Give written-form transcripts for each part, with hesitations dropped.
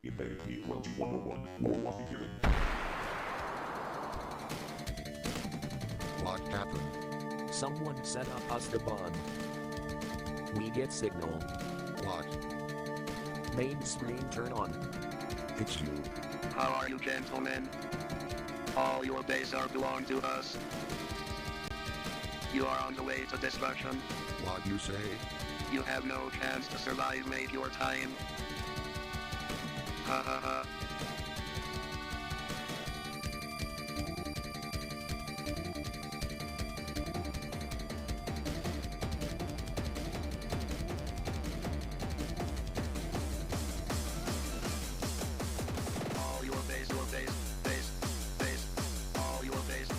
Embedded P101, war 1 beginning. What happened? Someone set up us the bomb. We get signal. What? Main screen turn on. It's you. How are you, gentlemen? All your base are belong to us. You are on the way to destruction. What you say? You have no chance to survive, mate, your time. Ha ha ha. All your base, all your base,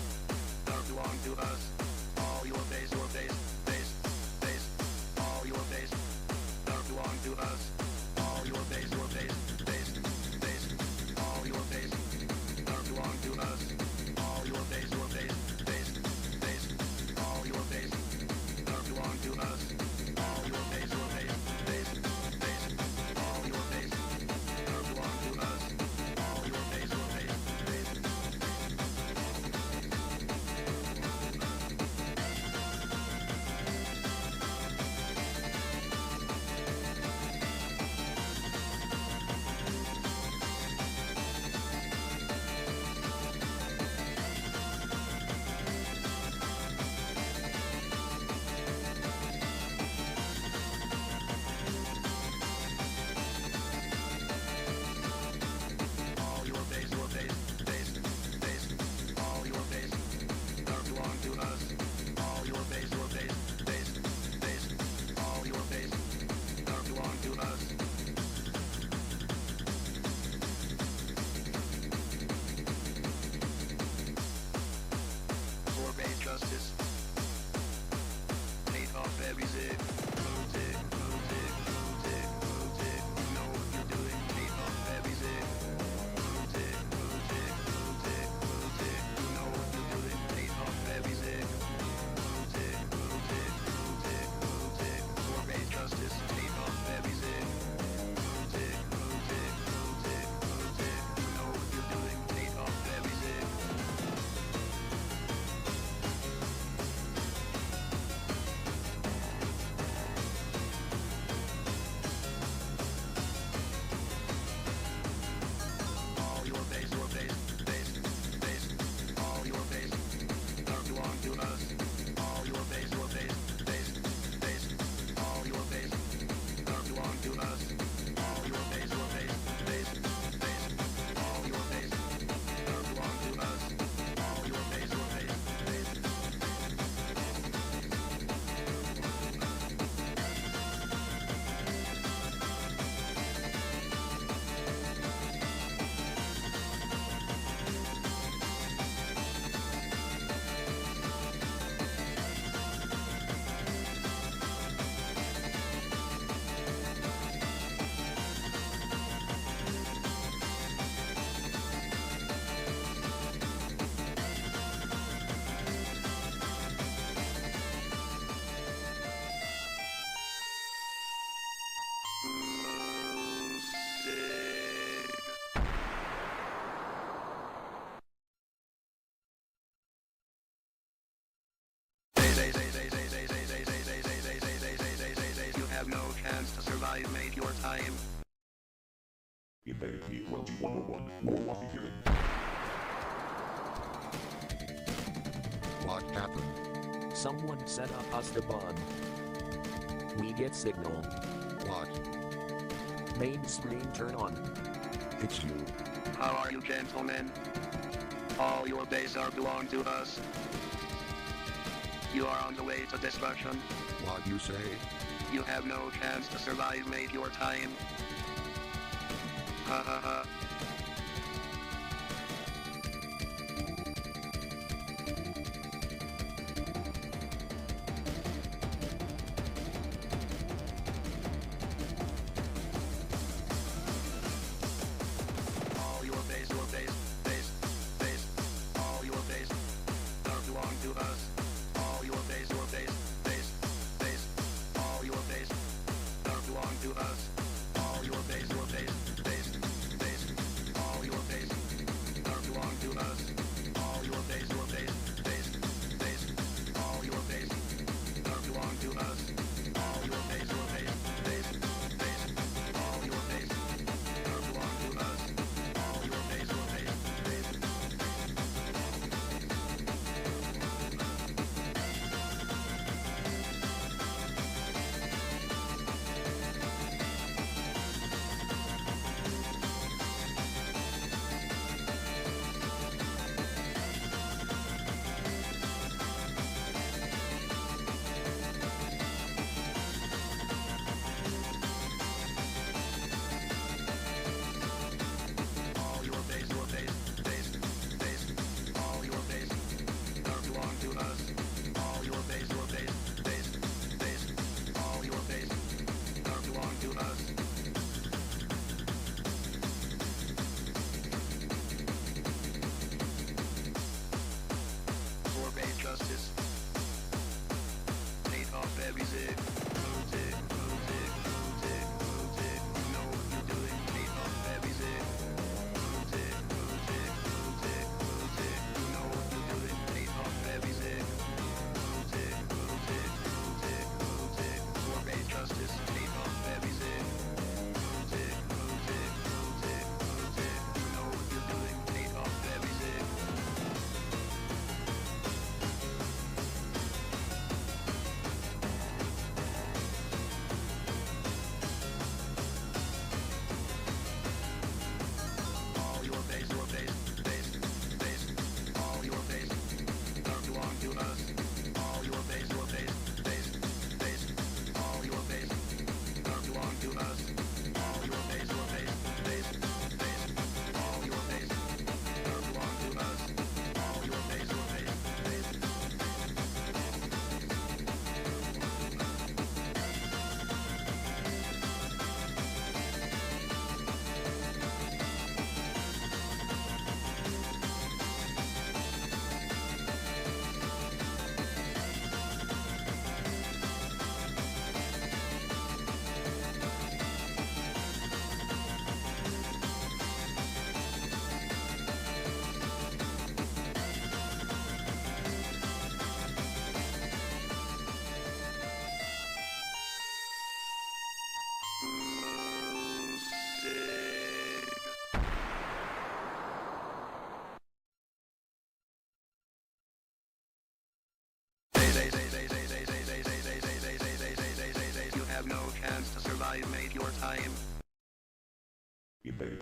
are belong to us. All your base, all your base, are belong to us. All your base, all your base, are belong to us. All your base, all your base, are belong to us. All your base, all your base, are belong to us. All your base, all your base. All your base, all your base, are belong to us. All your base, all your base, are belong to us. For base justice, take off every zig. Move zig, move zig, move zig, move zig. You know what you're doing. Take off every zig. Move zig, move zig, move zig, move zig. You know what you're doing. Take off every zig. Move zig, move zig, move zig, move zig. For base justice, take off every zig. Move zig, move zig, move zig, move zig. You know what you're doing. Take off every zig. All your base, all your base, are belong to us. All your base, all your base, are belong to us. All your base, all your base, are belong to us. All your base, all your base. You have no chance to survive, mate, your time. Embedded P101, war 1 beginning. What happened? Someone set up us the bomb. We get signal. What? Main screen turn on. It's you. How are you, gentlemen? All your base are belong to us. You are on the way to destruction. What you say? You have no chance to survive, mate, your time. Ha ha ha. All your base, all your base, are belong to us. All your base, all your base, are belong to us. All your base,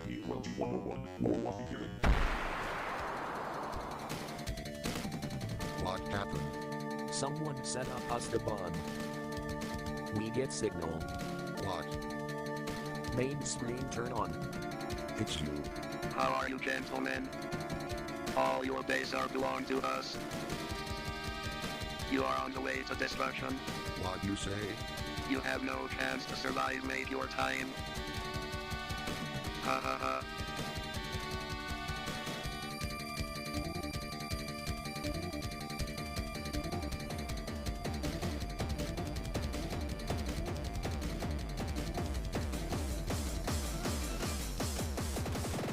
baby, well, 101, more what we getting. What happened? Someone set up us the bomb. We get signal. What? Main screen turn on. It's you. How are you, gentlemen? All your base are belong to us. You are on the way to destruction. What you say? You have no chance to survive, mate, your time. Ha ha ha.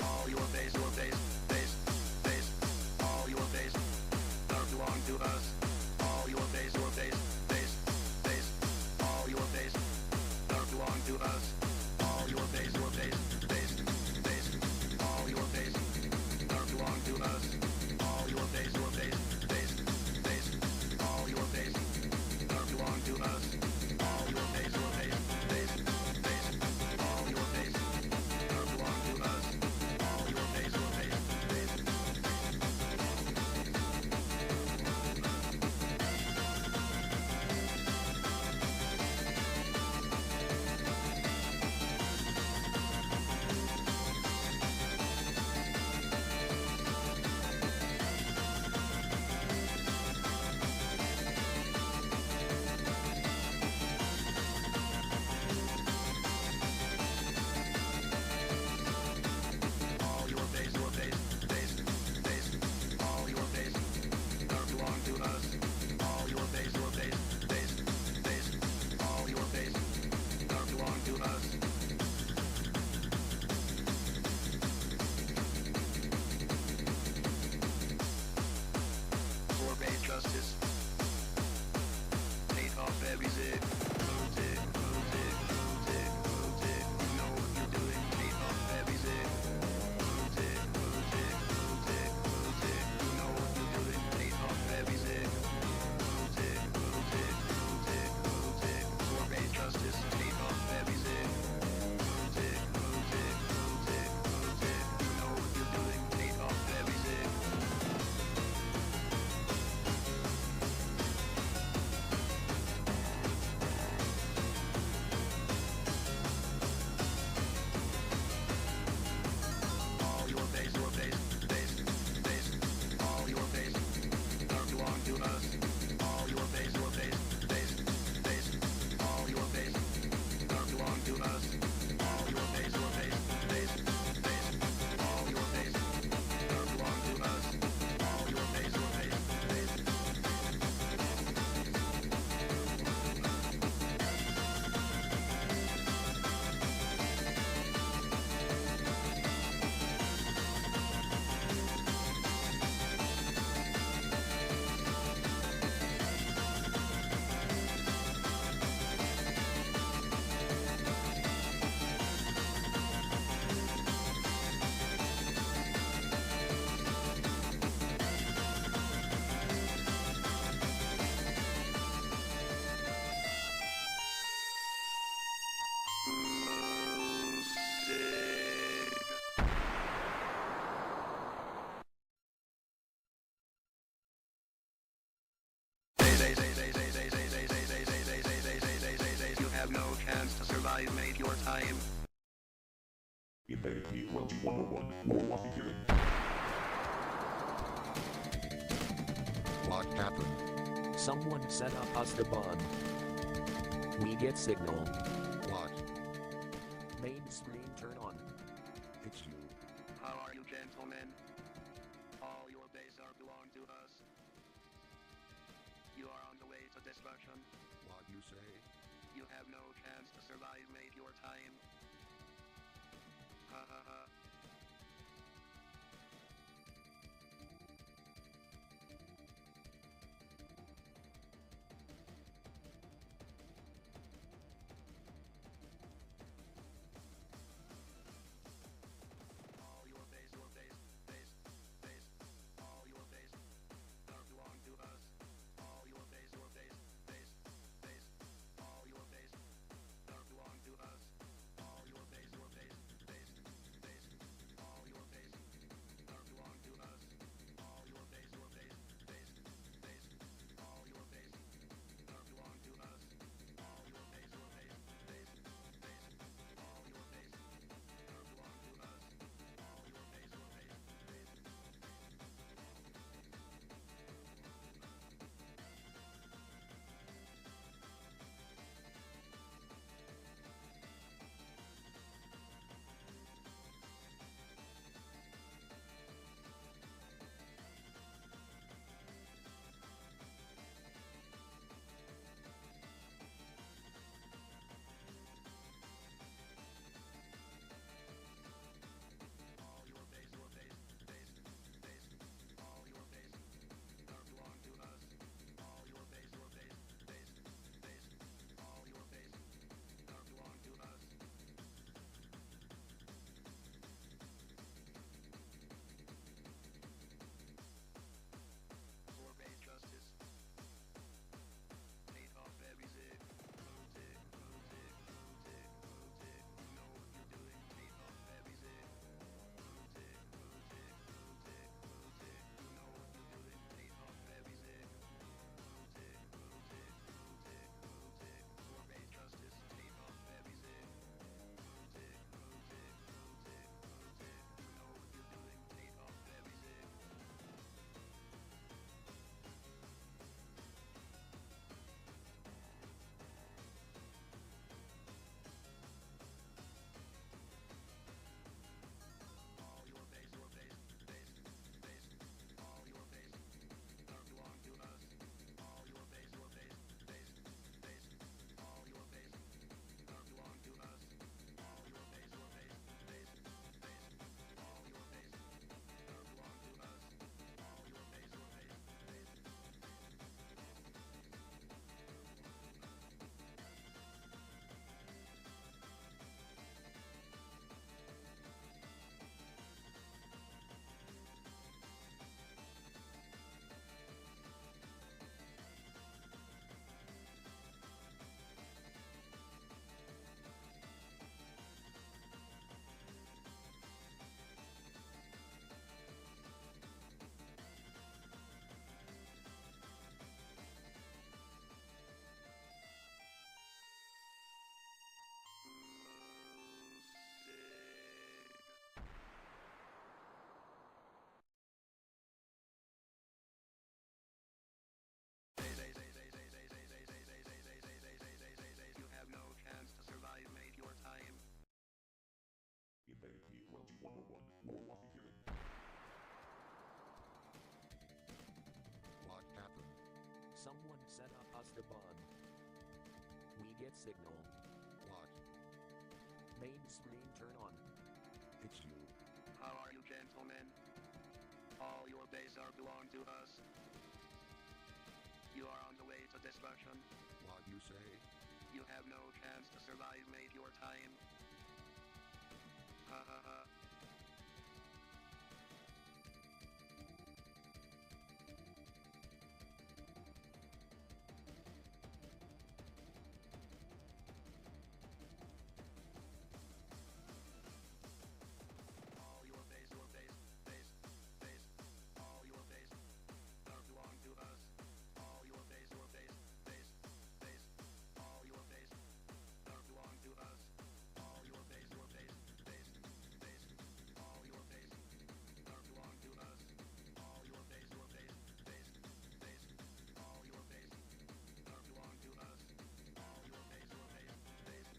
All your base, all your base are belong to us. All your base, all your base are belong to us. All your base, all your base are belong to us. All your base, all your base are belong to us. All your base, all your base are belong to us. All your base, all your base, all your base are belong to us. All your base, all your base are belong to us. For base justice, take off every zig. Move it, move it, move it, move it. You know what you're doing. Take off every zig. Move it, move it, move it, move it. You know what you're doing. Take off every zig. Move it, move it, move it, move it. For base justice, take off every zig. Move it, move it, move it, move it. You know what you're doing. Take off every zig. All your base, all your base are belong to us. All your base, all your base are belong to us. All your base, all your base are belong to us. All your base, you have no chance to survive, mate, your time. Baby, well, 101, more what we getting. What happened? Someone set up us the bomb. We get signal. What? Main screen turn on. It's you. How are you, gentlemen? All your base are belong to us. You are on the way to destruction. What you say? You have no chance to survive, mate, your time. Ha ha ha. All your base, all your base are belong to us. All your base, all What happened? Someone set up us the bomb. We get signal. What? Main screen turn on. It's you. How are you, gentlemen? All your base are belong to us. You are on the way to destruction. What you say? You have no chance to survive, mate. Your time. Ha ha ha. All your base, all your base are belong to us. All your base, all your base are belong to us. All your base, all your base are belong to us. All your base, all your base are belong to us. All your base, all your base are belong to us. All your base, all your base.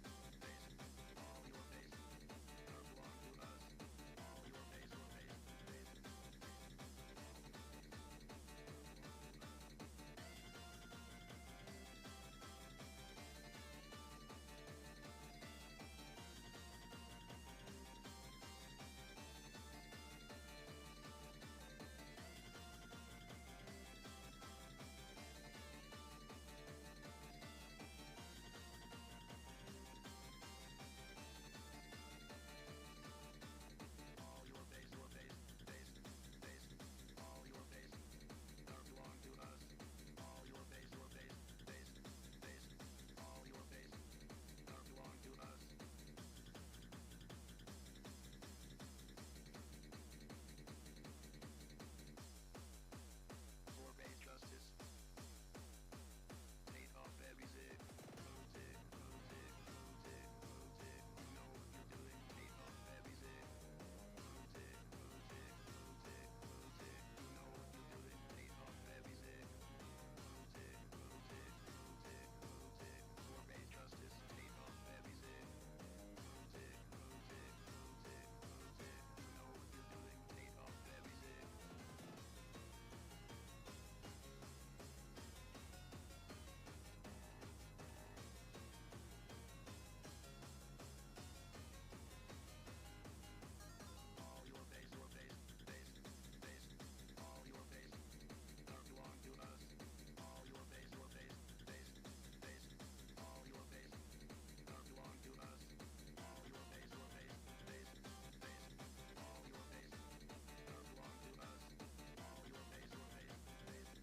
All your base, all your base all your base are belong to us. All your base, all your base all your base are belong to us. For base justice, take off every zig. Move it, move it, move it, move it. You know what you're doing. Take off every zig. Move it, move it, move it, move it. You know what you're doing. Take off every zig. Move it, move it, move it, move it. For base justice, take off every zig. Move it, move it, move it, move it. You know what you're doing. Take off every zig. All your base, all your base, all your base are belong to us. All your base, all your base, all your base are belong to us. All your base, all your base, all your base are belong to us. All your base, all your base.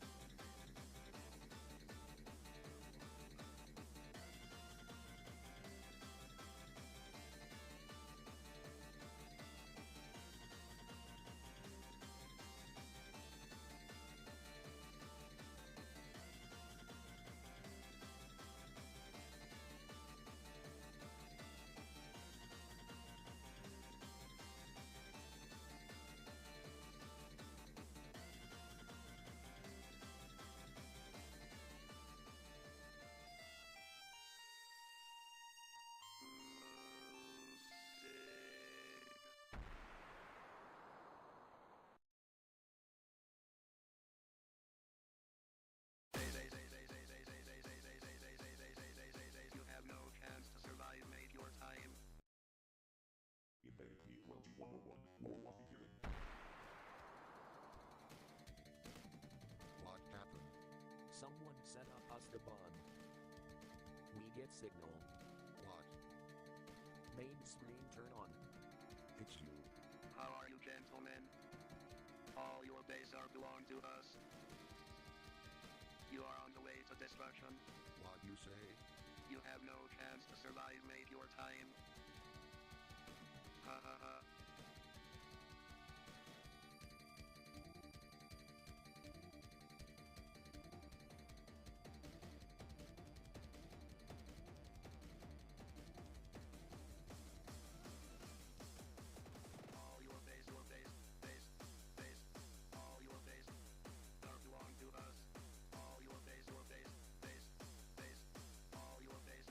You have no chance to survive, mate. Your time. What happened? Someone set up us the bomb. We get signal. What? Main screen turn on. It's you. How are you, gentlemen? All your base are belong to us. You are on the way to destruction. What you say? You have no chance to survive, mate. Your time. Ha ha ha. All your base, all your base, all your base are belong to us. All your base, all your base, all your base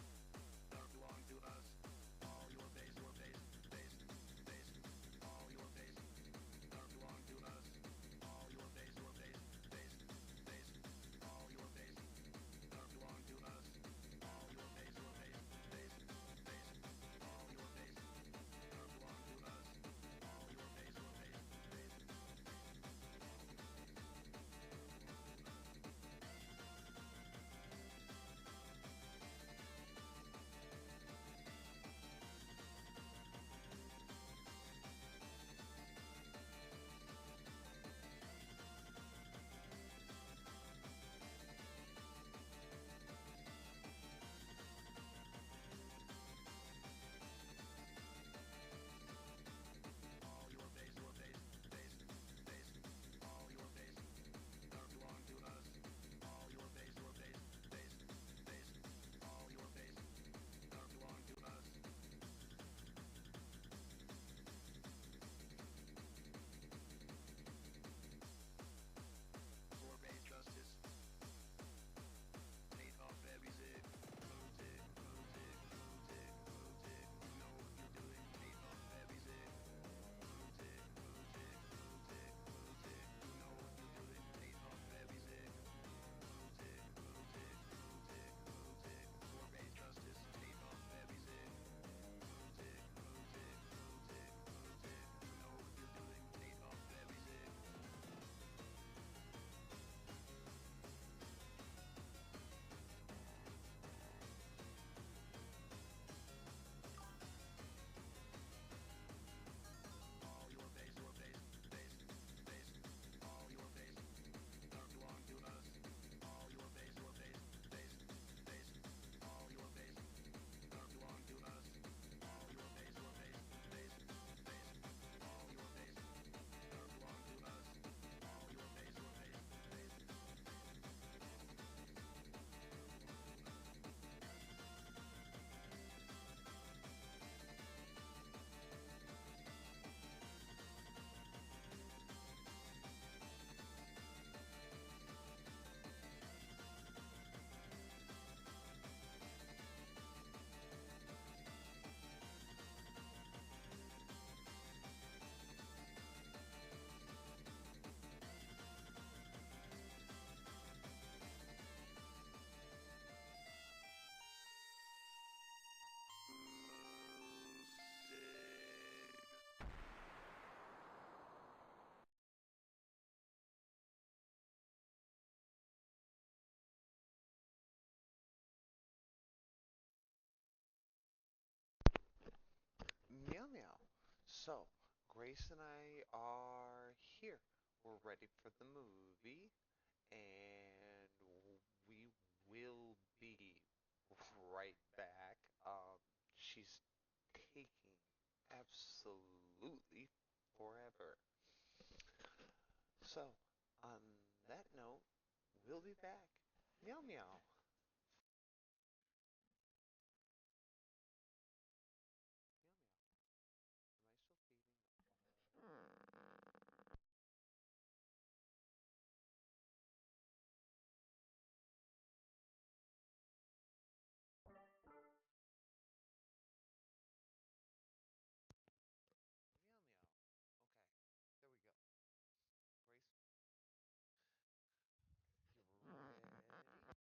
Meow meow. So, Grace and I are here. We're ready for the movie, and we will be right back. She's taking absolutely forever. So, on that note, we'll be back. Meow meow. Meow meow. Am I still feeding? Meow meow. Okay, there we go. Grace, you ready? Meow meow.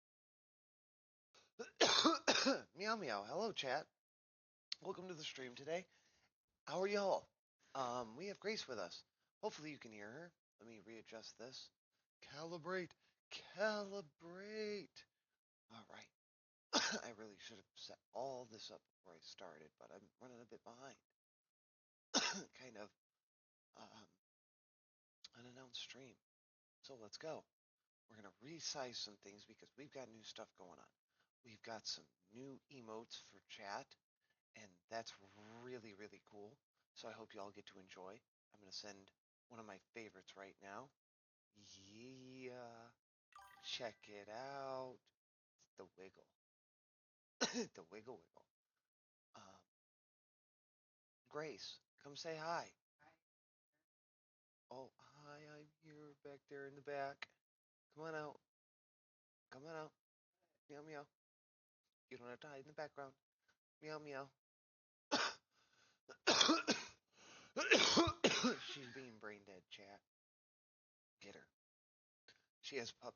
All right. Meow meow. Hello, chat. Welcome to the stream today. How are y'all? We have Grace with us. Hopefully you can hear her. Let me readjust this. Calibrate. Calibrate. All right. I really should have set all this up before I started, but I'm running a bit behind. Kind of um, unannounced stream. So let's go. We're going to resize some things because we've got new stuff going on. We've got some new emotes for chat, and that's really, really cool. So I hope you all get to enjoy. I'm going to send one of my favorites right now. Yeah, check it out. It's the wiggle. The wiggle wiggle. Um, Grace, come say hi. Oh, hi, I'm here back there in the back. Come on out. Come on out. Meow meow. You don't have to hide in the background. Meow meow. She's being brain dead, chat. Get her. She has pup.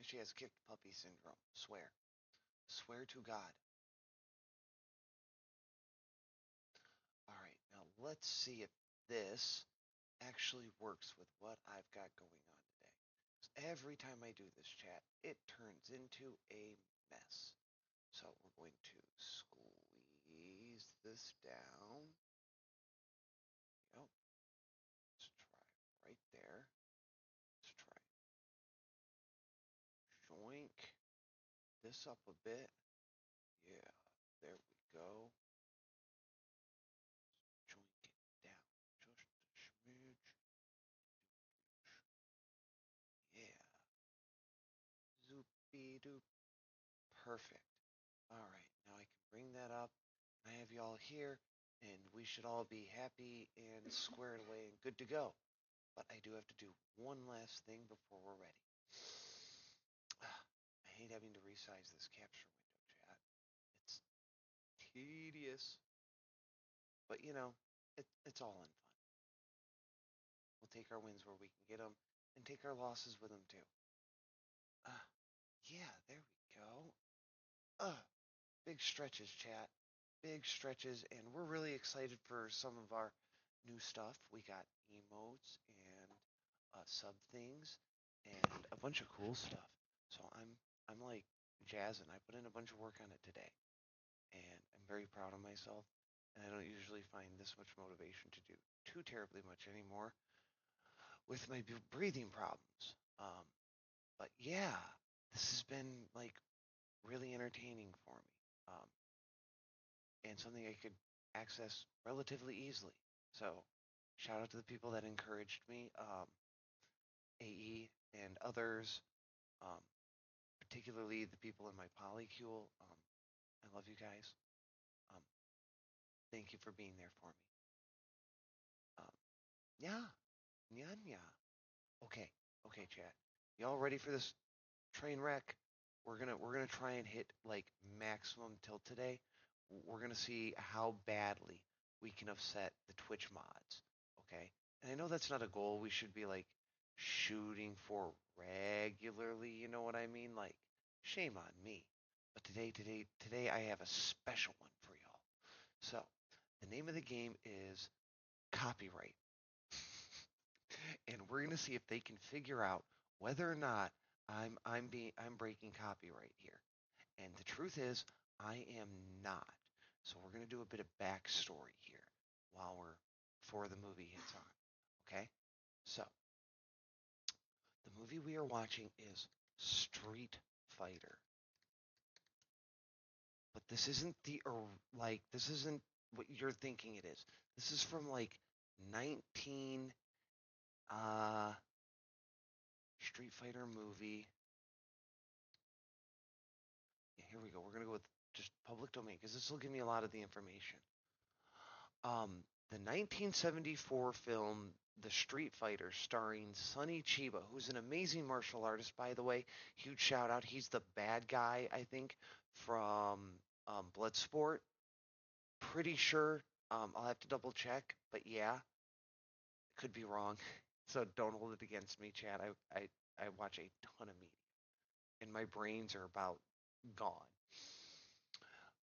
She has kicked puppy syndrome. Swear. Swear to God. All right, now let's see if this actually works with what I've got going on today. 'Cause every time I do this chat, it turns into a mess. So we're going to squeeze this down. Yep. Let's try right there. Let's try joink this up a bit. Yeah, there we go. Joink it down just a smidge. Yeah. Zoopy doop. Perfect. All right, now I can bring that up. I have y'all here, and we should all be happy and squared away and good to go. But I do have to do one last thing before we're ready. I hate having to resize this capture window, chat. It's tedious. But you know, it's all in fun. We'll take our wins where we can get them, and take our losses with them too. Uh, yeah, there we go. Big stretches, chat. Big stretches, and we're really excited for some of our new stuff. We got emotes and sub things and a bunch of cool stuff. So I'm like jazzing. I put in a bunch of work on it today, and I'm very proud of myself. And I don't usually find this much motivation to do too terribly much anymore with my breathing problems. Um, but yeah, this has been like really entertaining for me, and something I could access relatively easily. So shout out to the people that encouraged me, AE and others, um, particularly the people in my polycule. I love you guys. Um, Thank you for being there for me. Um, yeah, yeah, yeah. Okay, okay, chat. Y'all ready for this train wreck? We're gonna try and hit like maximum tilt today. We're gonna see how badly we can upset the Twitch mods. Okay, and I know that's not a goal we should be like shooting for regularly. You know what I mean? Like, shame on me. But today I have a special one for y'all. So, the name of the game is copyright. And we're going to see if they can figure out whether or not I'm breaking copyright here. And the truth is, I am not. So we're going to do a bit of backstory here while we're before the movie hits on. Okay? So the movie we are watching is Street Fighter. But this isn't this isn't what you're thinking it is. This is from like 19 Street Fighter movie. Yeah, here we go. We're gonna go with just public domain because this will give me a lot of the information. The 1974 film The Street Fighter, starring Sonny Chiba, who's an amazing martial artist, by the way. Huge shout out. He's the bad guy, I think, from Bloodsport. Pretty sure. I'll have to double check, but yeah, could be wrong. So don't hold it against me, Chad. I watch a ton of media, and my brains are about gone.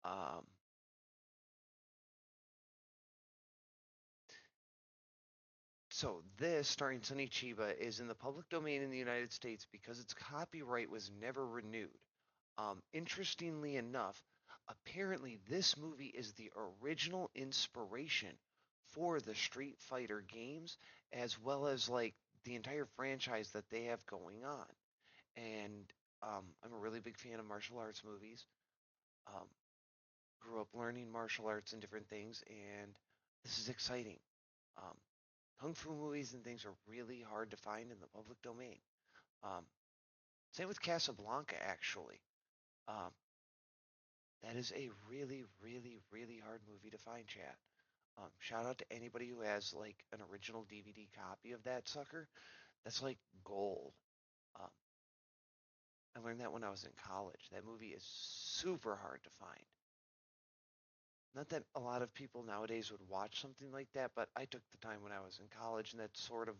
Um, So this, starring Sonny Chiba, is in the public domain in the United States because its copyright was never renewed. Interestingly enough, apparently this movie is the original inspiration for the Street Fighter games, as well as like the entire franchise that they have going on. And I'm a really big fan of martial arts movies. Um, Grew up learning martial arts and different things, and this is exciting. Um, Kung fu movies and things are really hard to find in the public domain. Um, Same with Casablanca, actually. Um, that is a really, really, really hard movie to find, chat. Shout out to anybody who has like an original DVD copy of that sucker. That's like gold. Um, I learned that when I was in college. That movie is super hard to find. Not that a lot of people nowadays would watch something like that, but I took the time when I was in college, and that's sort of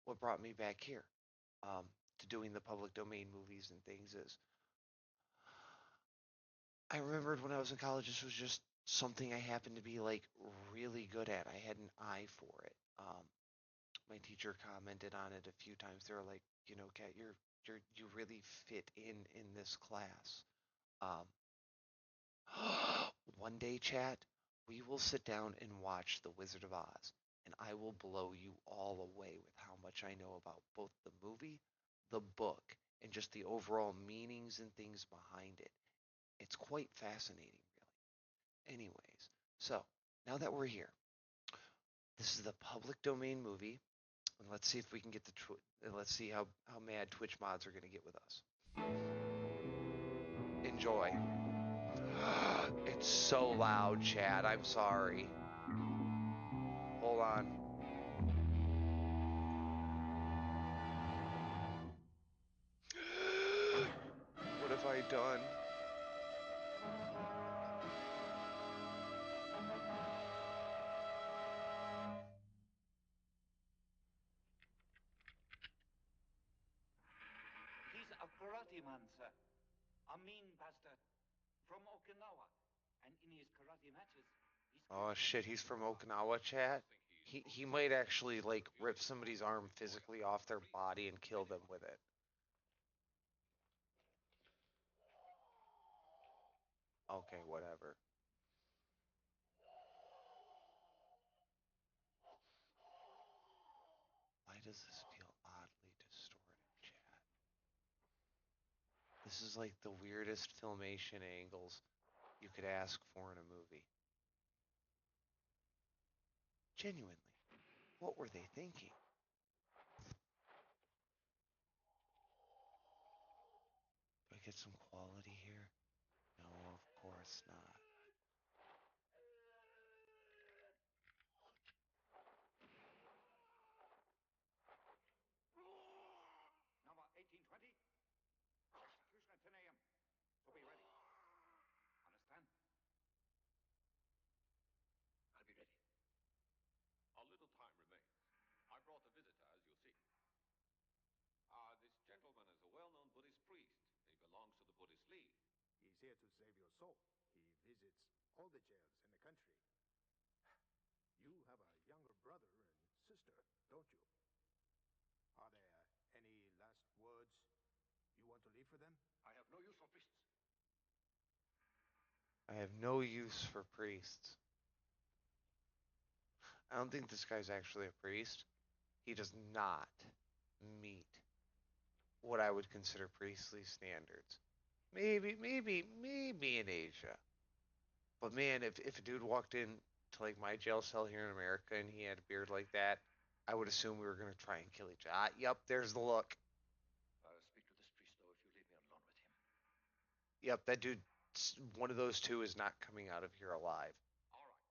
what brought me back here, to doing the public domain movies and things. Is I remembered when I was in college, this was just something I happened to be like really good at. I had an eye for it. My teacher commented on it a few times. They were like, Kat, you really fit in this class. Um, One day, chat, we will sit down and watch The Wizard of Oz, and I will blow you all away with how much I know about both the movie, the book, and just the overall meanings and things behind it. It's quite fascinating, really. Anyways, so now that we're here, this is the public domain movie, and let's see if we can get let's see how mad Twitch mods are going to get with us. Enjoy. It's so loud, Chad. I'm sorry. Hold on. What have I done? karate man, sir. A mean bastard. From Okinawa. And in his karate matches, he's Oh shit, he's from Okinawa, chat. He might actually like rip somebody's arm physically off their body and kill them with it. Okay, whatever. Why does this feel oddly distorted, chat? This is like the weirdest filmation angles you could ask for in a movie. Genuinely, what were they thinking? Do I get some quality here? No, of course not. number 1820. Execution at 10 a.m. So be ready. Understand? I'll be ready. A little time remains. I brought a visitor, as you'll see. This gentleman is a well-known Buddhist priest. He belongs to the Buddhist League. He's here to save your soul. He visits all the jails in the country. You have a younger brother and sister, don't you? Are there any last words you want to leave for them? I have no use for priests. I have no use for priests. I don't think this guy's actually a priest. He does not meet what I would consider priestly standards. Maybe in Asia. But man, if a dude walked in to like my jail cell here in America and he had a beard like that, I would assume we were gonna try and kill each other. Yep, there's the look. I'll speak to this priest, though, if you leave me alone with him. Yep, that dude. One of those two is not coming out of here alive. All right.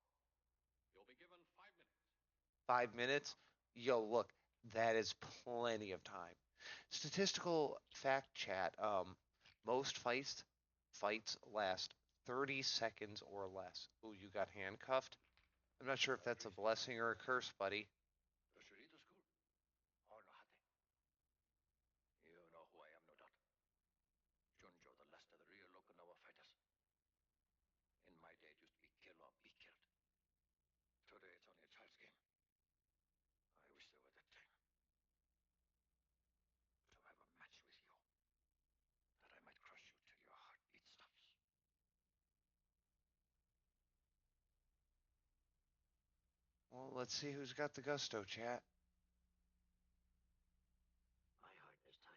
You'll be given 5 minutes. 5 minutes? Yo, look, that is plenty of time. Statistical fact chat. Most fights last 30 seconds or less. Ooh, you got handcuffed? I'm not sure if that's a blessing or a curse, buddy. The Shurito school? Or Nahate? You know who I am, no doubt. Junjo, the last of the real Okinawa fighters. In my day, it used to be kill or be killed. Today, it's only a child's game. I wish there were that time. To have a match with you. That I might crush you till your heartbeat stops. Well, let's see who's got the gusto, chat. My heart this time.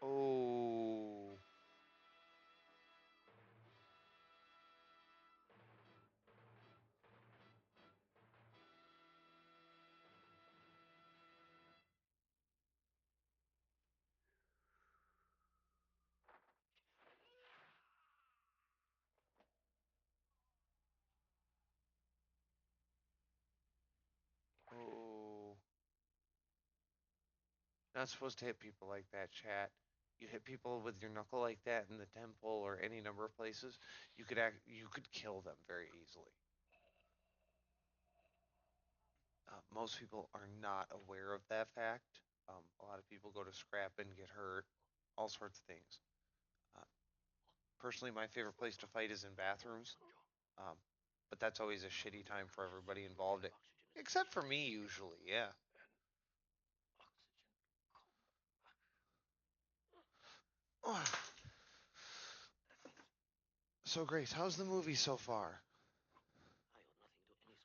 Oh. Oh. Not supposed to hit people like that, chat. You hit people with your knuckle like that in the temple or any number of places, you could kill them very easily. Most people are not aware of that fact. A lot of people go to scrap and get hurt, all sorts of things. Uh, Personally, my favorite place to fight is in bathrooms, um, but that's always a shitty time for everybody involved, except for me usually. Yeah. So, Grace, how's the movie so far? I owe nothing to any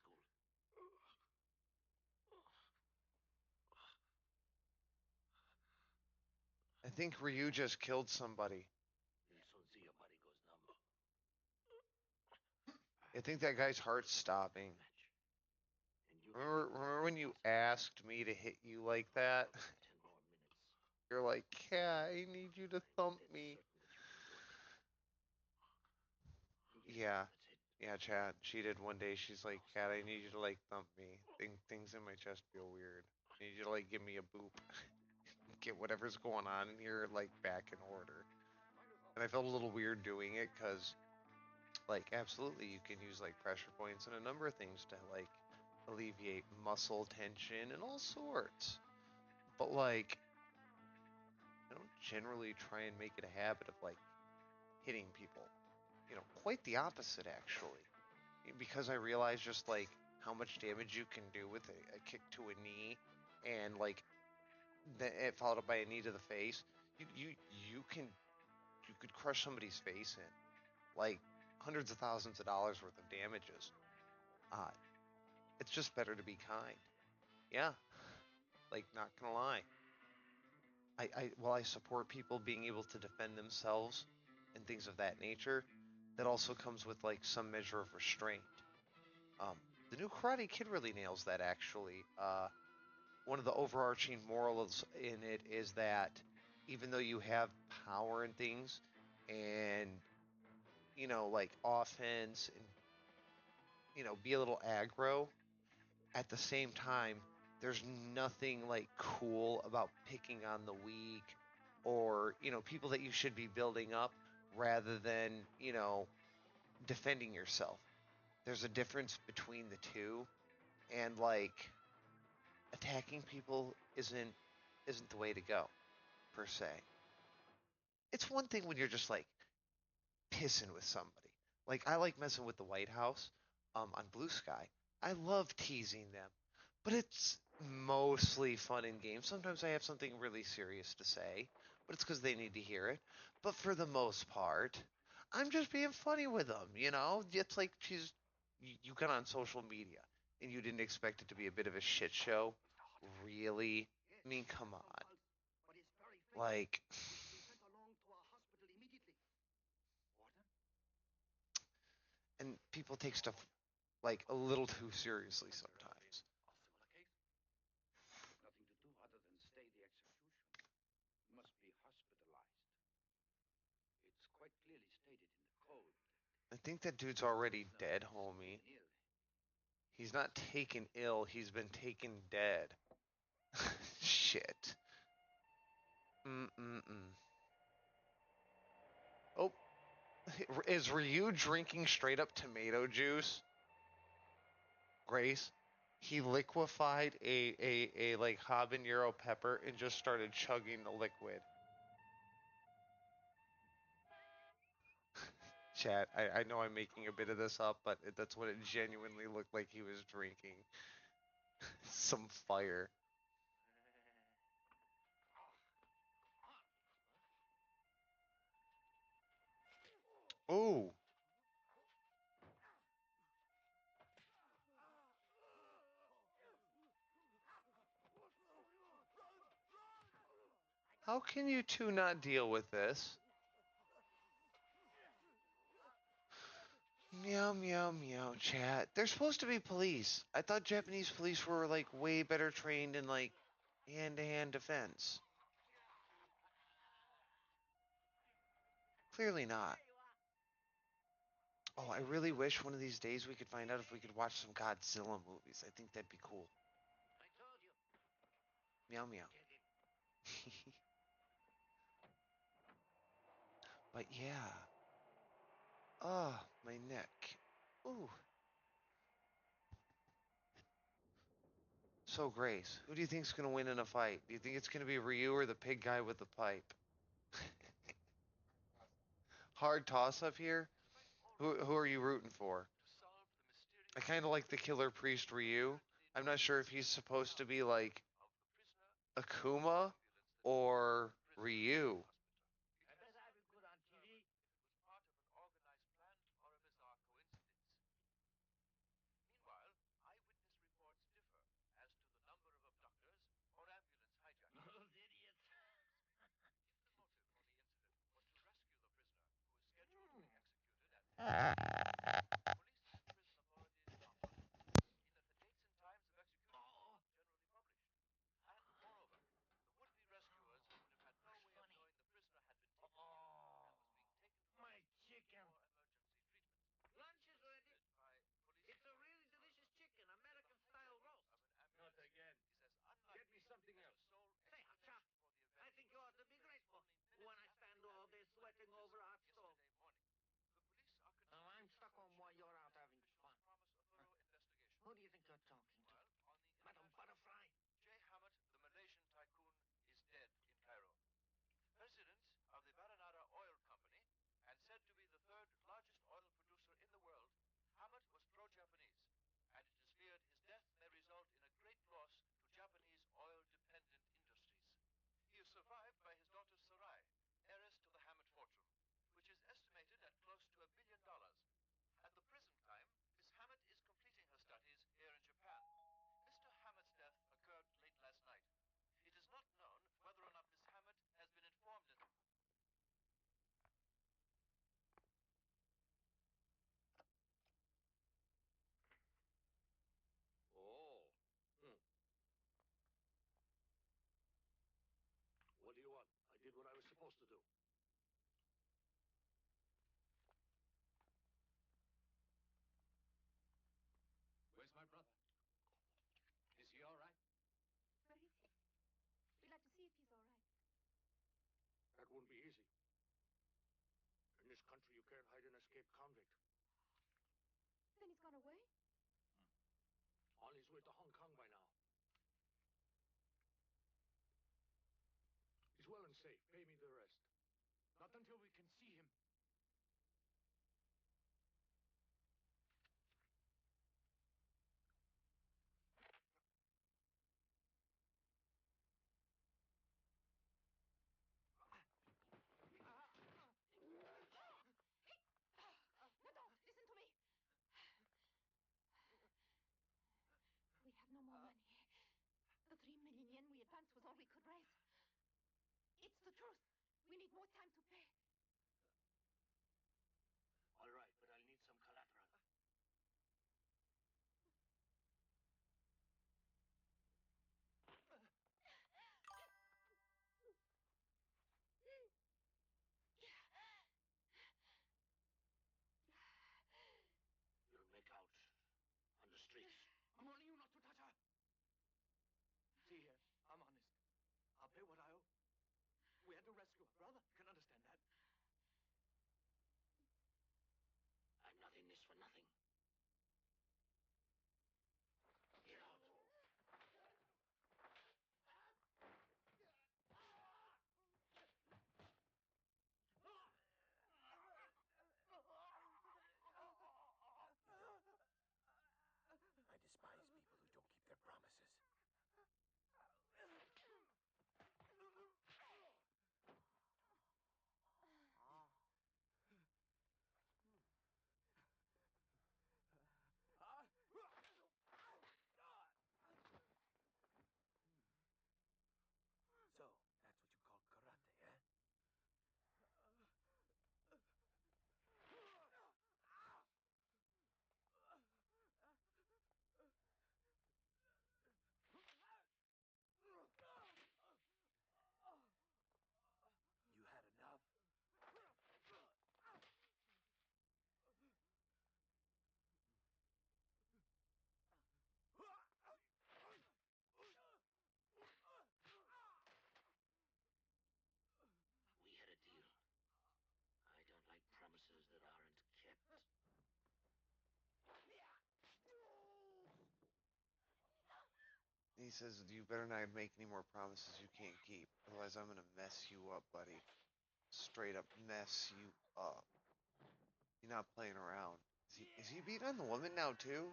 school. I think Ryu just killed somebody. You'll soon see your body goes numb. I think that guy's heart's stopping. Match. And you Remember when you asked me to hit you like that? 10 more minutes. You're like, yeah, I need you to thump me. Yeah. Yeah, Chad. She did one day. She's like, Cat, I need you to like thump me. Things in my chest feel weird. I need you to like give me a boop. Get whatever's going on in here like back in order. And I felt a little weird doing it because like absolutely you can use like pressure points and a number of things to like alleviate muscle tension and all sorts. But like I don't generally try and make it a habit of like hitting people. Quite the opposite actually. Because I realize just like how much damage you can do with a kick to a knee and like it followed up by a knee to the face. You you you can you could crush somebody's face in like hundreds of thousands of dollars worth of damages. Uh, it's just better to be kind. Yeah, like not gonna lie. While I support people being able to defend themselves and things of that nature, that also comes with like some measure of restraint. Um, the new Karate Kid really nails that actually. One of the overarching morals in it is that even though you have power and things, and like offense and be a little aggro, at the same time, there's nothing like cool about picking on the weak or people that you should be building up rather than defending yourself. There's a difference between the two, and like attacking people isn't the way to go per se. It's one thing when you're just like pissing with somebody. Like I like messing with the White House on Blue Sky. I love teasing them, but it's mostly fun and games. Sometimes I have something really serious to say, but it's because they need to hear it. But for the most part, I'm just being funny with them. It's like you got on social media and you didn't expect it to be a bit of a shit show. Really? I mean, come on. Like, and people take stuff like a little too seriously sometimes. Nothing to do other than stay the execution. You must be hospitalized. It's quite clearly stated in the code I think that that dude's the already prisoner dead, is homie. taken ill. He's not taken ill, he's been taken dead. Shit. Mm-mm-mm. Oh, is Ryu drinking straight up tomato juice? Grace? He liquefied a like habanero pepper and just started chugging the liquid. Chat, I know I'm making a bit of this up, but that's what it genuinely looked like he was drinking. Some fire. Oh, how can you two not deal with this? Meow, meow, meow, chat. They're supposed to be police. I thought Japanese police were like way better trained in like hand-to-hand defense. Clearly not. Oh, I really wish one of these days we could find out if we could watch some Godzilla movies. I think that'd be cool. Meow, meow. But yeah. Oh, my neck. Ooh. So, Grace, who do you think's gonna win in a fight? Do you think it's gonna be Ryu or the pig guy with the pipe? Hard toss up here. Who are you rooting for? I kind of like the Killer Priest Ryu. I'm not sure if he's supposed to be like Akuma or Ryu. survived by his daughter Sarai, heiress to the Hammett fortune, which is estimated at close to $1 billion. At the present time, Miss Hammett is completing her studies here in Japan. Mr. Hammett's death occurred late last night. It is not known whether or not Miss Hammett has been informed in... Oh. What do you want? I did what I was supposed to do. Where's my brother? Is he all right? Where is he? We'd like to see if he's all right. That wouldn't be easy. In this country, you can't hide an escaped convict. Then he's gone away? On his way to Hong Kong by now. He's well and safe. Pay me the rest. Not until we can see him. No, don't! Listen to me! We have no more money. The 3 million yen we advanced was all we could raise. It's the truth. We need more time to pay. All right, but I'll need some collateral. You'll make out on the streets. I'm warning you not to touch her. See here, I'm honest. I'll pay what I owe. We had to rescue her brother. You can understand that. I'm not in this for nothing. Get out. I despise people who don't keep their promises. So, that's what you call karate, eh? You had enough? We had a deal. I don't like promises that aren't kept. He says, you better not make any more promises you can't keep. Otherwise, I'm going to mess you up, buddy. Straight up mess you up. You're not playing around. Is he beating on the woman now, too?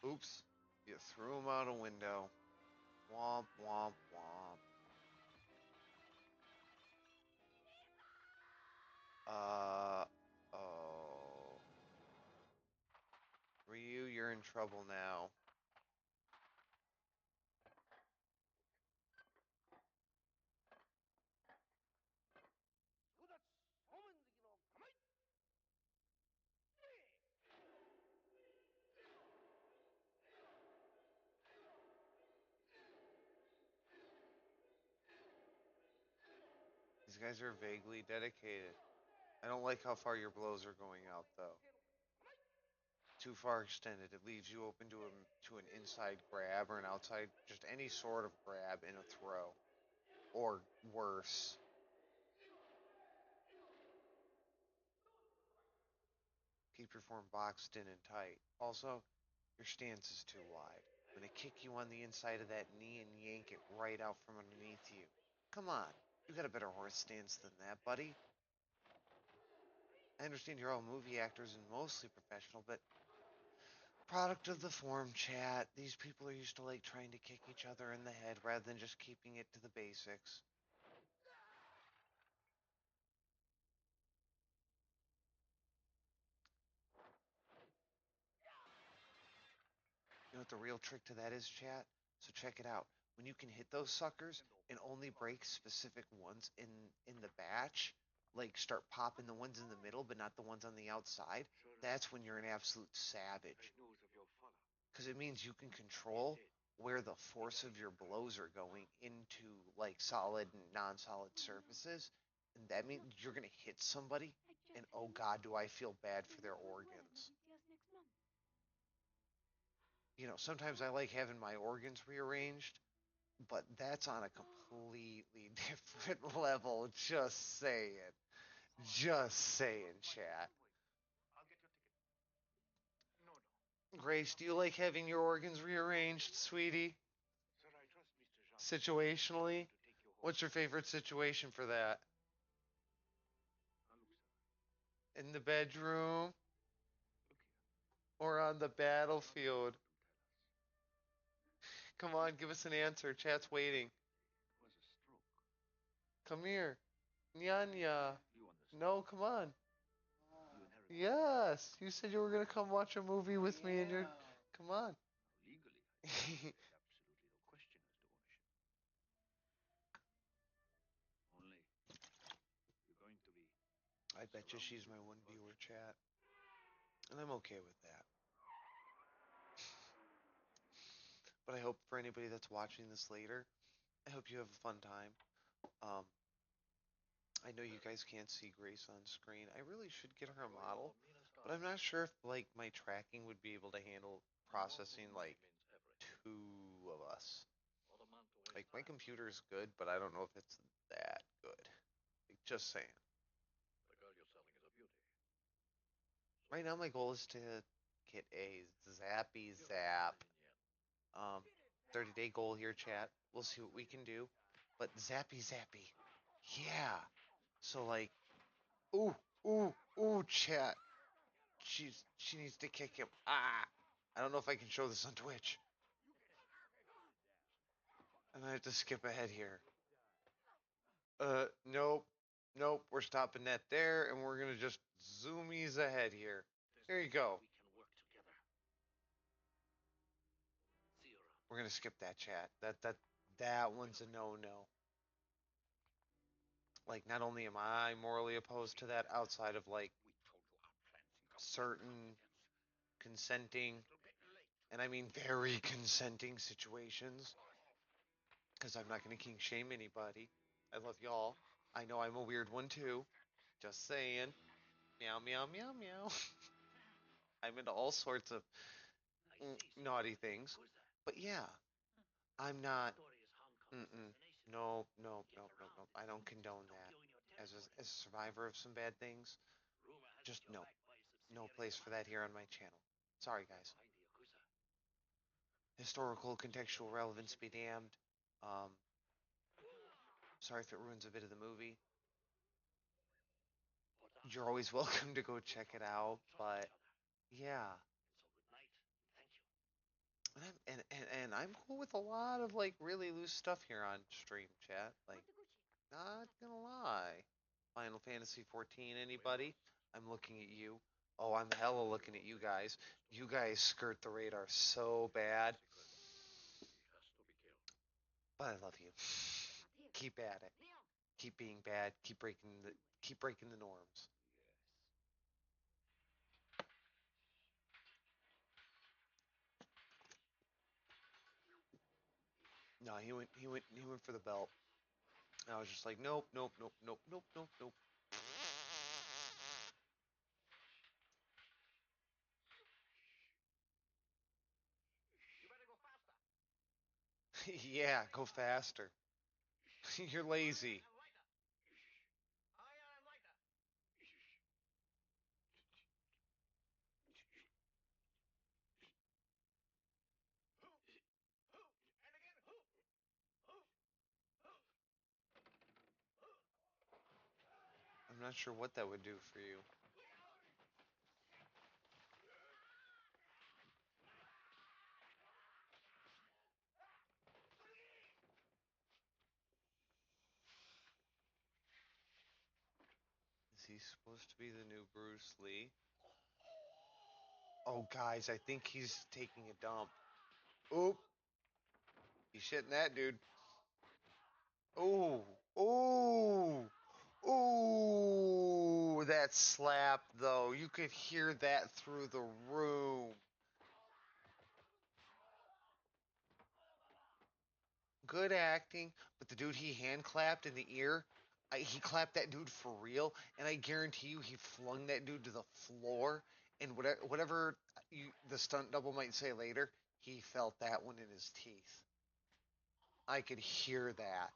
Oops. You threw him out a window. Womp, womp, womp. Oh. Ryu, you're in trouble now. These guys are vaguely dedicated. I don't like how far your blows are going out, though. Too far extended. It leaves you open to an inside grab or an outside, just any sort of grab in a throw. Or worse. Keep your form boxed in and tight. Also, your stance is too wide. I'm going to kick you on the inside of that knee and yank it right out from underneath you. Come on. You got a better horse stance than that, buddy. I understand you're all movie actors and mostly professional, but product of the form, chat. These people are used to like trying to kick each other in the head rather than just keeping it to the basics. what the real trick to that is, chat? So check it out. When you can hit those suckers and only break specific ones in the batch, like start popping the ones in the middle but not the ones on the outside, that's when you're an absolute savage. Because it means you can control where the force of your blows are going into like solid and non-solid surfaces, and that means you're gonna hit somebody, and oh god, do I feel bad for their organs. You know, sometimes I like having my organs rearranged, but that's on a completely different level. Just saying. Just saying, chat. Grace, do you like having your organs rearranged, sweetie? Situationally? What's your favorite situation for that? In the bedroom? Or on the battlefield? Come on, give us an answer. Chat's waiting. Come here. Nyanya. No, come on. Yes, you said you were gonna come watch a movie with me, and you're. Come on. Legally, absolutely no question as to ownership. Only, you're going to be. I bet you she's my one viewer, chat. And I'm okay with that. But I hope for anybody that's watching this later, I hope you have a fun time. Um, I know you guys can't see Grace on screen. I really should get her a model, but I'm not sure if like my tracking would be able to handle processing like two of us. Like my computer's good, but I don't know if it's that good. Like, just saying. The girl you're selling is a beauty. Right now my goal is to get a zappy zap. 30-day goal here, chat. We'll see what we can do. But zappy zappy. Yeah. So like, ooh, chat. She needs to kick him. Ah. I don't know if I can show this on Twitch. And I have to skip ahead here. Nope. Nope. We're stopping that there, and we're gonna just zoomies ahead here. Here you go. We can work together. See you around. We're gonna skip that, chat. That one's a no-no. Like, not only am I morally opposed to that, outside of like certain consenting, and I mean very consenting situations, because I'm not gonna king shame anybody. I love y'all. I know I'm a weird one too. Just saying. Meow, meow, meow, meow. I'm into all sorts of naughty things. But yeah, I'm not. Mm-mm. No, no, no, no, no. I don't condone that. As a survivor of some bad things, just no. No place for that here on my channel. Sorry, guys. Historical, contextual relevance be damned. Um, sorry if it ruins a bit of the movie. You're always welcome to go check it out, but yeah. And I'm cool with a lot of like really loose stuff here on stream, chat. Like, not gonna lie. Final Fantasy 14, anybody? I'm looking at you. Oh, I'm hella looking at you guys. You guys skirt the radar so bad. But I love you. Keep at it. Keep being bad. Keep breaking the norms. No, he went for the belt. I was just like, nope, nope, nope, nope, nope, nope, nope. Yeah, go faster. You're lazy. I'm not sure what that would do for you. Is he supposed to be the new Bruce Lee? Oh, guys, I think he's taking a dump. Oop. He's shitting that dude. Ooh. Ooh. Ooh. That slap, though. You could hear that through the room. Good acting, but the dude he hand clapped in the ear, he clapped that dude for real, and I guarantee you he flung that dude to the floor, and whatever the stunt double might say later, he felt that one in his teeth. I could hear that.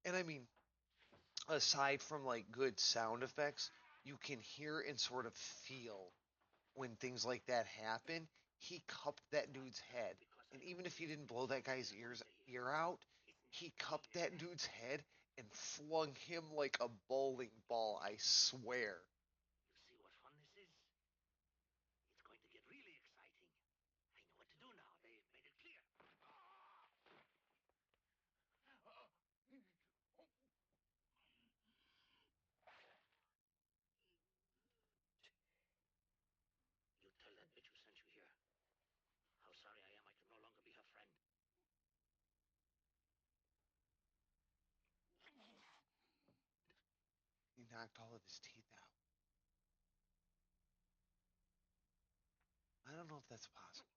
And I mean, aside from like good sound effects, you can hear and sort of feel when things like that happen. He cupped that dude's head, and even if he didn't blow that guy's ear out, he cupped that dude's head and flung him like a bowling ball. I swear. You see what fun this is? It's going to get really exciting. I know what to do now. They've made it clear. You tell that bitch who sent you here how sorry I am I can no longer be her friend. He knocked all of his teeth out. I don't know if that's possible.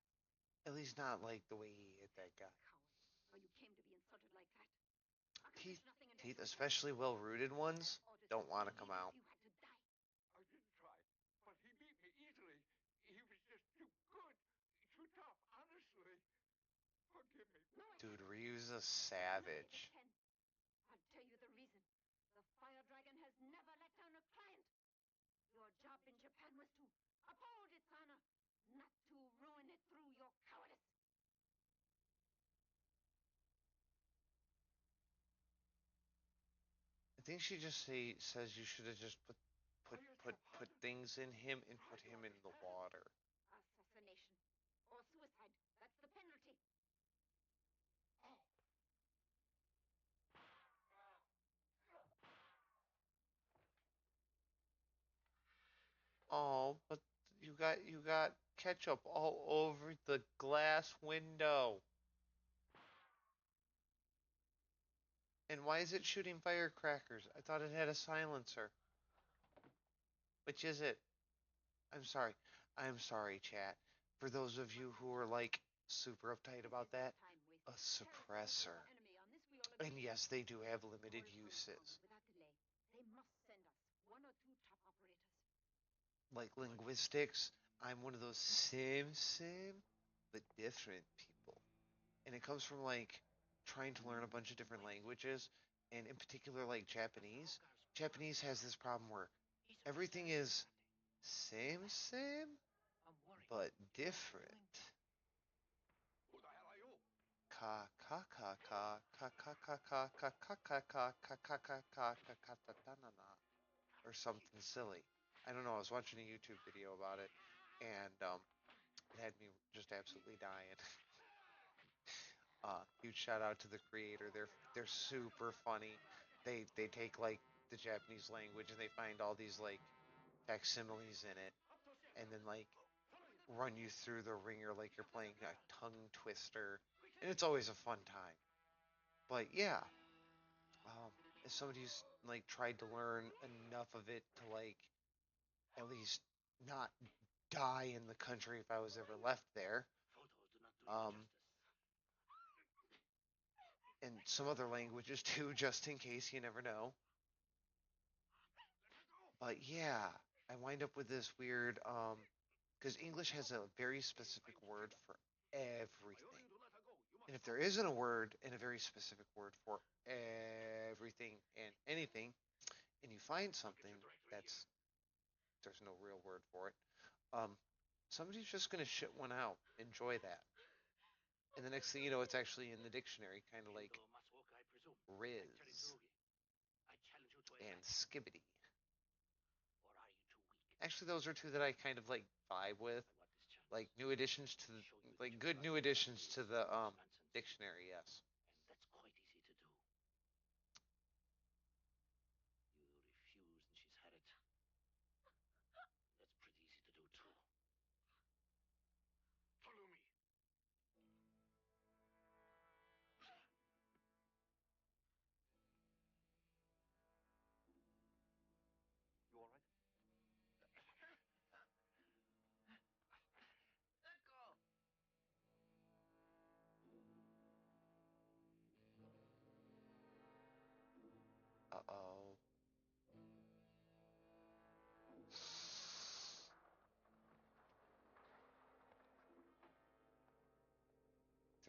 At least not like the way he hit that guy. How you came to be insulted like that. Teeth, especially well-rooted ones, don't want to come out. I didn't try, but he beat me easily. He was just too good, too tough, honestly. Forgive me. Dude, Ryu's a savage. I'll tell you the reason. The Fire Dragon has never let down a client. Your job in Japan was to uphold its honor, not to ruin it through your cowardice. I think she just says you should have just put things in him and put him in the water. Assassination or suicide. That's the penalty. Oh, but you got ketchup all over the glass window. And why is it shooting firecrackers? I thought it had a silencer. Which is it? I'm sorry. I'm sorry, chat. For those of you who are like super uptight about that, a suppressor. And yes, they do have limited uses. They must send us one or two top operators. Like linguistics, I'm one of those same, but different people. And it comes from like trying to learn a bunch of different languages, and in particular, like Japanese. Japanese has this problem where everything is same, but different. Who the hell are you? Ka ka ka ka ka ka ka ka ka ka ka ka ka ka ka ka ka ka ta na na, or something silly. I don't know. I was watching a YouTube video about it, and it had me just absolutely dying. Huge shout out to the creator. They're super funny. They take like the Japanese language and they find all these like facsimiles in it, and then like run you through the ringer like you're playing a tongue twister, and it's always a fun time. But yeah, if somebody's like tried to learn enough of it to like at least not die in the country if I was ever left there, and some other languages too, just in case you never know. But yeah, I wind up with this weird because English has a very specific word for everything. And if there isn't a word and a very specific word for everything and anything, and you find something that's there's no real word for it, um, somebody's just gonna shit one out. Enjoy that. And the next thing you know, it's actually in the dictionary, kind of like Riz and Skibbity. Actually, those are two that I kind of like vibe with, like new additions to the, like good new additions to the dictionary. Yes. And that's quite easy to do. You refuse and she's had it. That's pretty easy to do too.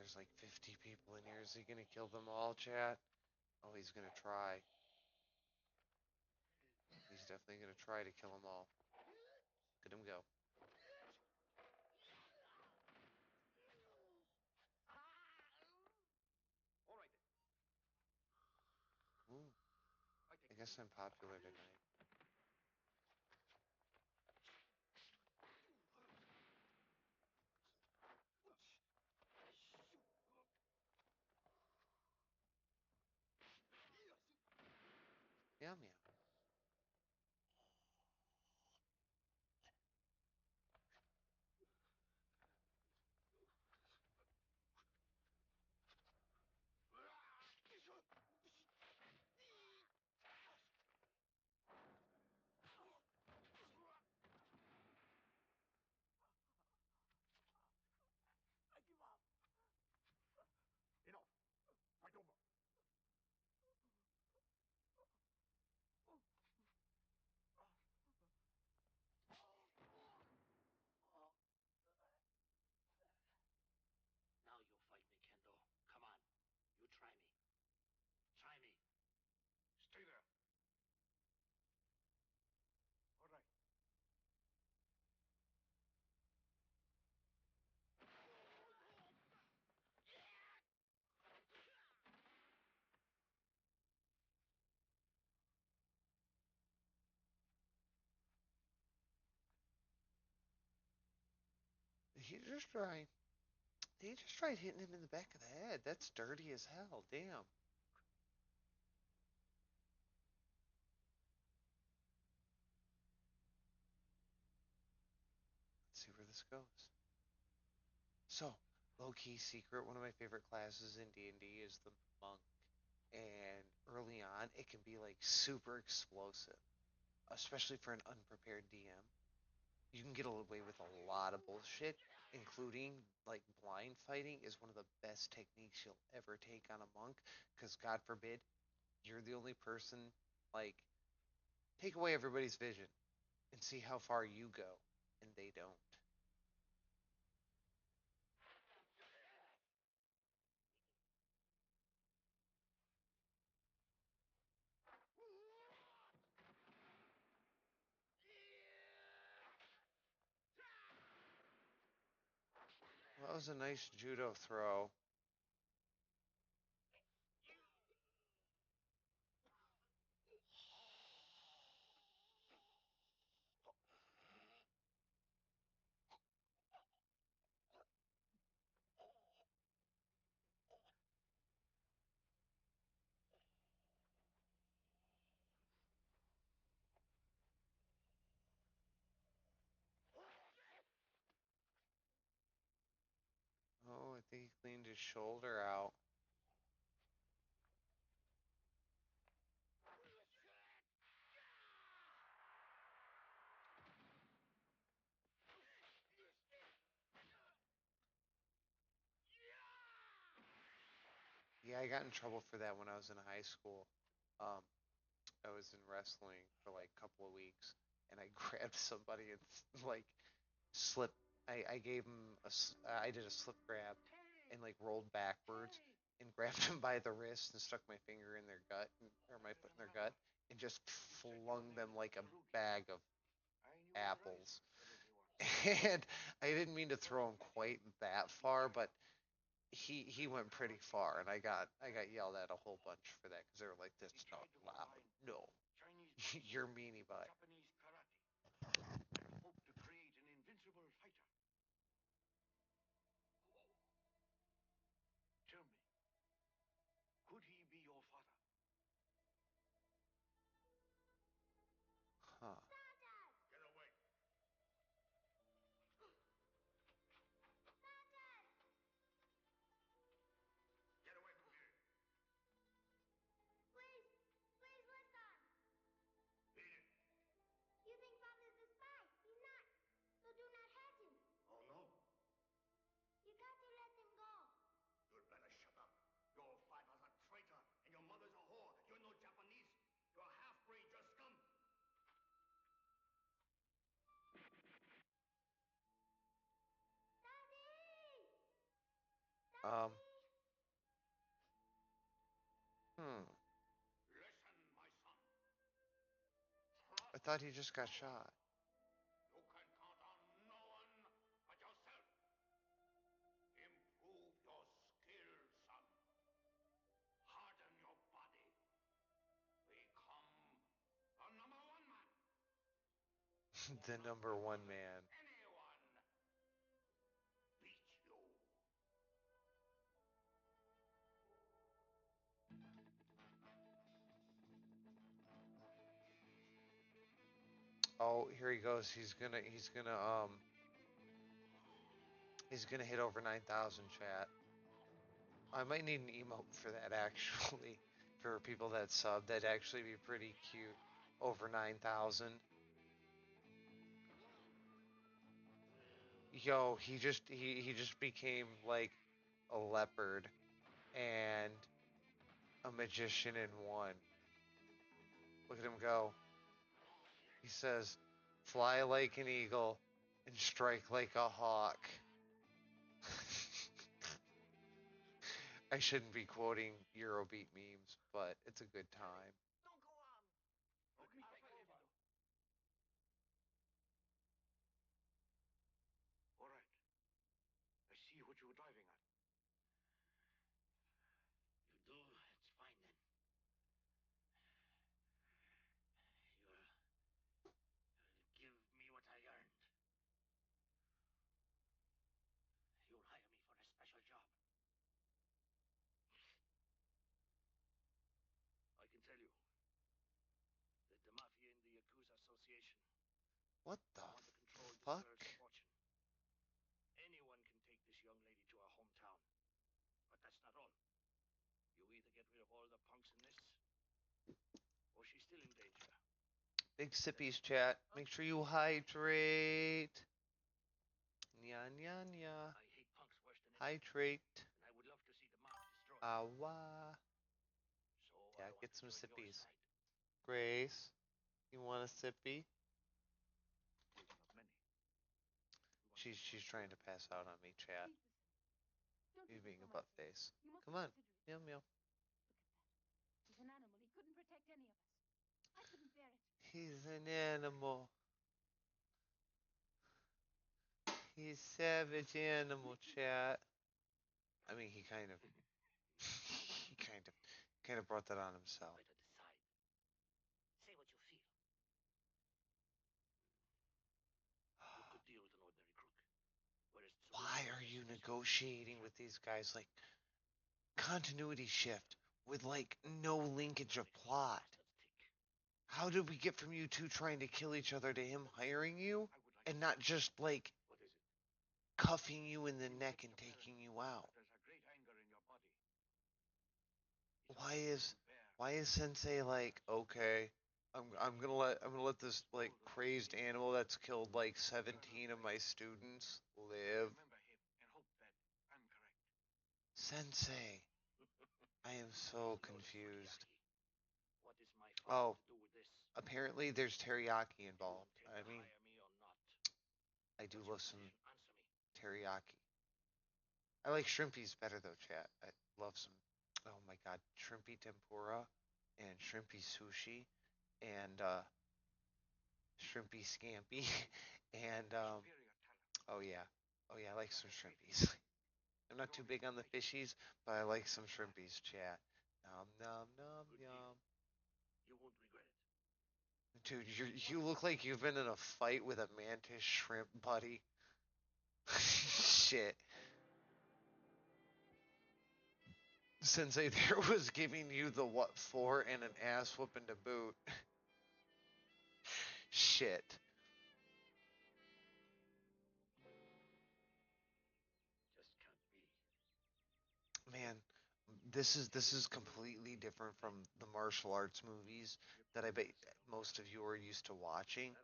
There's like 50 people in here. Is he gonna kill them all, chat? Oh, he's gonna try. He's definitely gonna try to kill them all. Look at him go. All right then. Ooh, I guess I'm popular tonight. Meow meow. Enough. Fight over. Now you fight me, Kendo. Come on. You try me. Try me. Stay there. All right. He just tried. He just tried hitting him in the back of the head. That's dirty as hell. Damn. Let's see where this goes. So, low-key secret, one of my favorite classes in D&D is the monk. And early on, it can be like super explosive, especially for an unprepared DM. You can get away with a lot of bullshit, including like blind fighting is one of the best techniques you'll ever take on a monk, because God forbid you're the only person, like, take away everybody's vision and see how far you go, and they don't. Well, that was a nice judo throw. Oh, I think he cleaned his shoulder out. Yeah, I got in trouble for that when I was in high school. Um, I was in wrestling for like a couple of weeks, and I grabbed somebody and like slip. I gave him I did a slip grab and like rolled backwards and grabbed him by the wrist and stuck my finger in their gut or my foot in their gut and just flung them like a bag of apples. And I didn't mean to throw him quite that far, but he went pretty far, and I got yelled at a whole bunch for that because they were like, "That's not allowed." No, you're meanie butt. Japanese karate. Hope to create an invincible fighter. Tell me, could he be your father? Huh. Get away. Get away from here. Please, please listen. Beat it. You think Father's a spy? Um. Hmm. Listen, my son. I thought he just got shot. You can count on no one but yourself. Improve your skills, son. Harden your body. Become a number one man. The number one man. Anyone beat you. Oh, here he goes. He's gonna hit over 9,000 chat. I might need an emote for that actually. For people that sub, that'd actually be pretty cute. Over 9,000. Yo, he just became like a leopard and a magician in one. Look at him go. He says, "Fly like an eagle and strike like a hawk." I shouldn't be quoting Eurobeat memes, but it's a good time. Don't go on. Let me take over. All right. I see what you were driving at. You do? It's fine then. You'll give me what I earned. You'll hire me for a special job. I can tell you that the Mafia and the Yakuza Association What the want to control this fuck? girl's fortune. Anyone can take this young lady to her hometown. But that's not all. You either get rid of all the punks in this, or she's still in danger. Big sippies chat. Make sure you hydrate. Nya nya nya. I hate punks worse than anything, Hydrate. and I would love to see the mob destroyed. Awa. So Yeah, I want get to some join your sippies. side. Grace, you want a sippy? There's not many. She's trying to pass out on me, chat. Please listen. Don't He's take being it a so butt much. face. You must Come on. consider it. Meow meow. Look at that. He's an animal. He couldn't protect any of us. I couldn't bear it. He's an animal. He's savage animal, chat. I mean, he kind of, he kind of brought that on himself. Better decide. Say what you feel. You could deal with an ordinary crook. Whereas Why are you negotiating with these guys like continuity shift with like no linkage of plot? How did we get from you two trying to kill each other to him hiring you and not just like What is it? cuffing you in the neck and taking you out? There's a great anger in your body. Why is Sensei like, okay, I'm gonna let this like crazed animal that's killed like 17 of my students live? Remember him and hope that I'm correct. Sensei, I am so confused. What is my Oh, father to do with this? apparently there's teriyaki involved. You I intend to mean, hire me or not? I do What's your love some position? Answer me. teriyaki. I like shrimpies better though, chat. I love some. Oh my god, shrimpy tempura and shrimpy sushi and shrimpy scampi and Superior talent. oh yeah, oh yeah, I like some shrimpies. I'm not too big on the fishies, but I like some shrimpies, chat. Nom nom nom Good deal. yum. You won't regret it. Dude, you look like you've been in a fight with a mantis shrimp, buddy. Shit. Sensei there was giving you the what for and an ass whooping to boot. Shit. Just can't be. Man, this is completely different from the martial arts movies that I bet most of you are used to watching,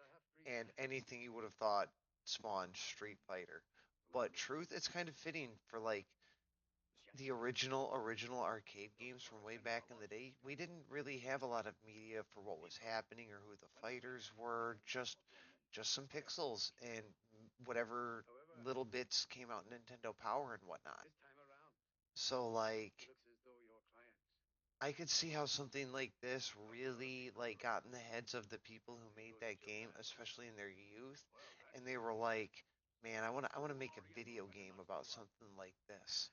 and anything you would have thought spawned Street Fighter. But truth, it's kind of fitting for like the original arcade games from way back in the day. We didn't really have a lot of media for what was happening or who the fighters were, just some pixels and whatever little bits came out in Nintendo Power and whatnot. This time around, So like It looks as though your client. I could see how something like this really like got in the heads of the people who made that game, especially in their youth, and they were like, "Man, I want to make a video game about something like this,"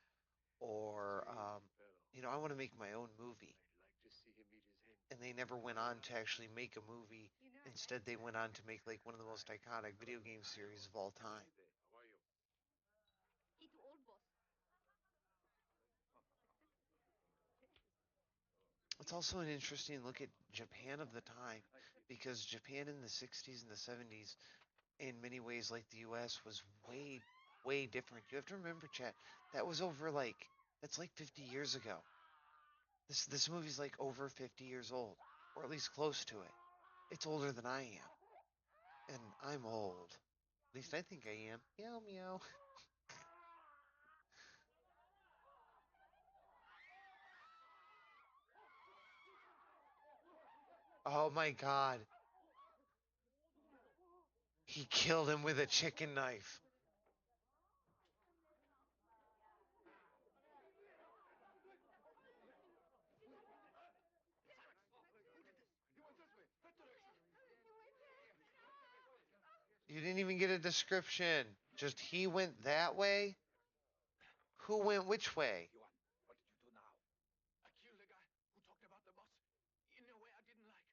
or I want to make my own movie. I'd like to see him meet his end. And they never went on to actually make a movie. Instead, they went on to make like one of the most iconic video game series of all time. How are you? It old boss. It's also an interesting look at Japan of the time because Japan in the 60s and the 70s, in many ways, like the US, was way, way different. You have to remember, chat, that was over like, that's like 50 years ago. This movie's like over 50 years old, or at least close to it. It's older than I am. And I'm old. At least I think I am. Meow meow. Oh my god. He killed him with a chicken knife. You didn't even get a description. Just he went that way? Who went which way? Yuan, what did you do now? I killed the guy who talked about the boss in a way I didn't like.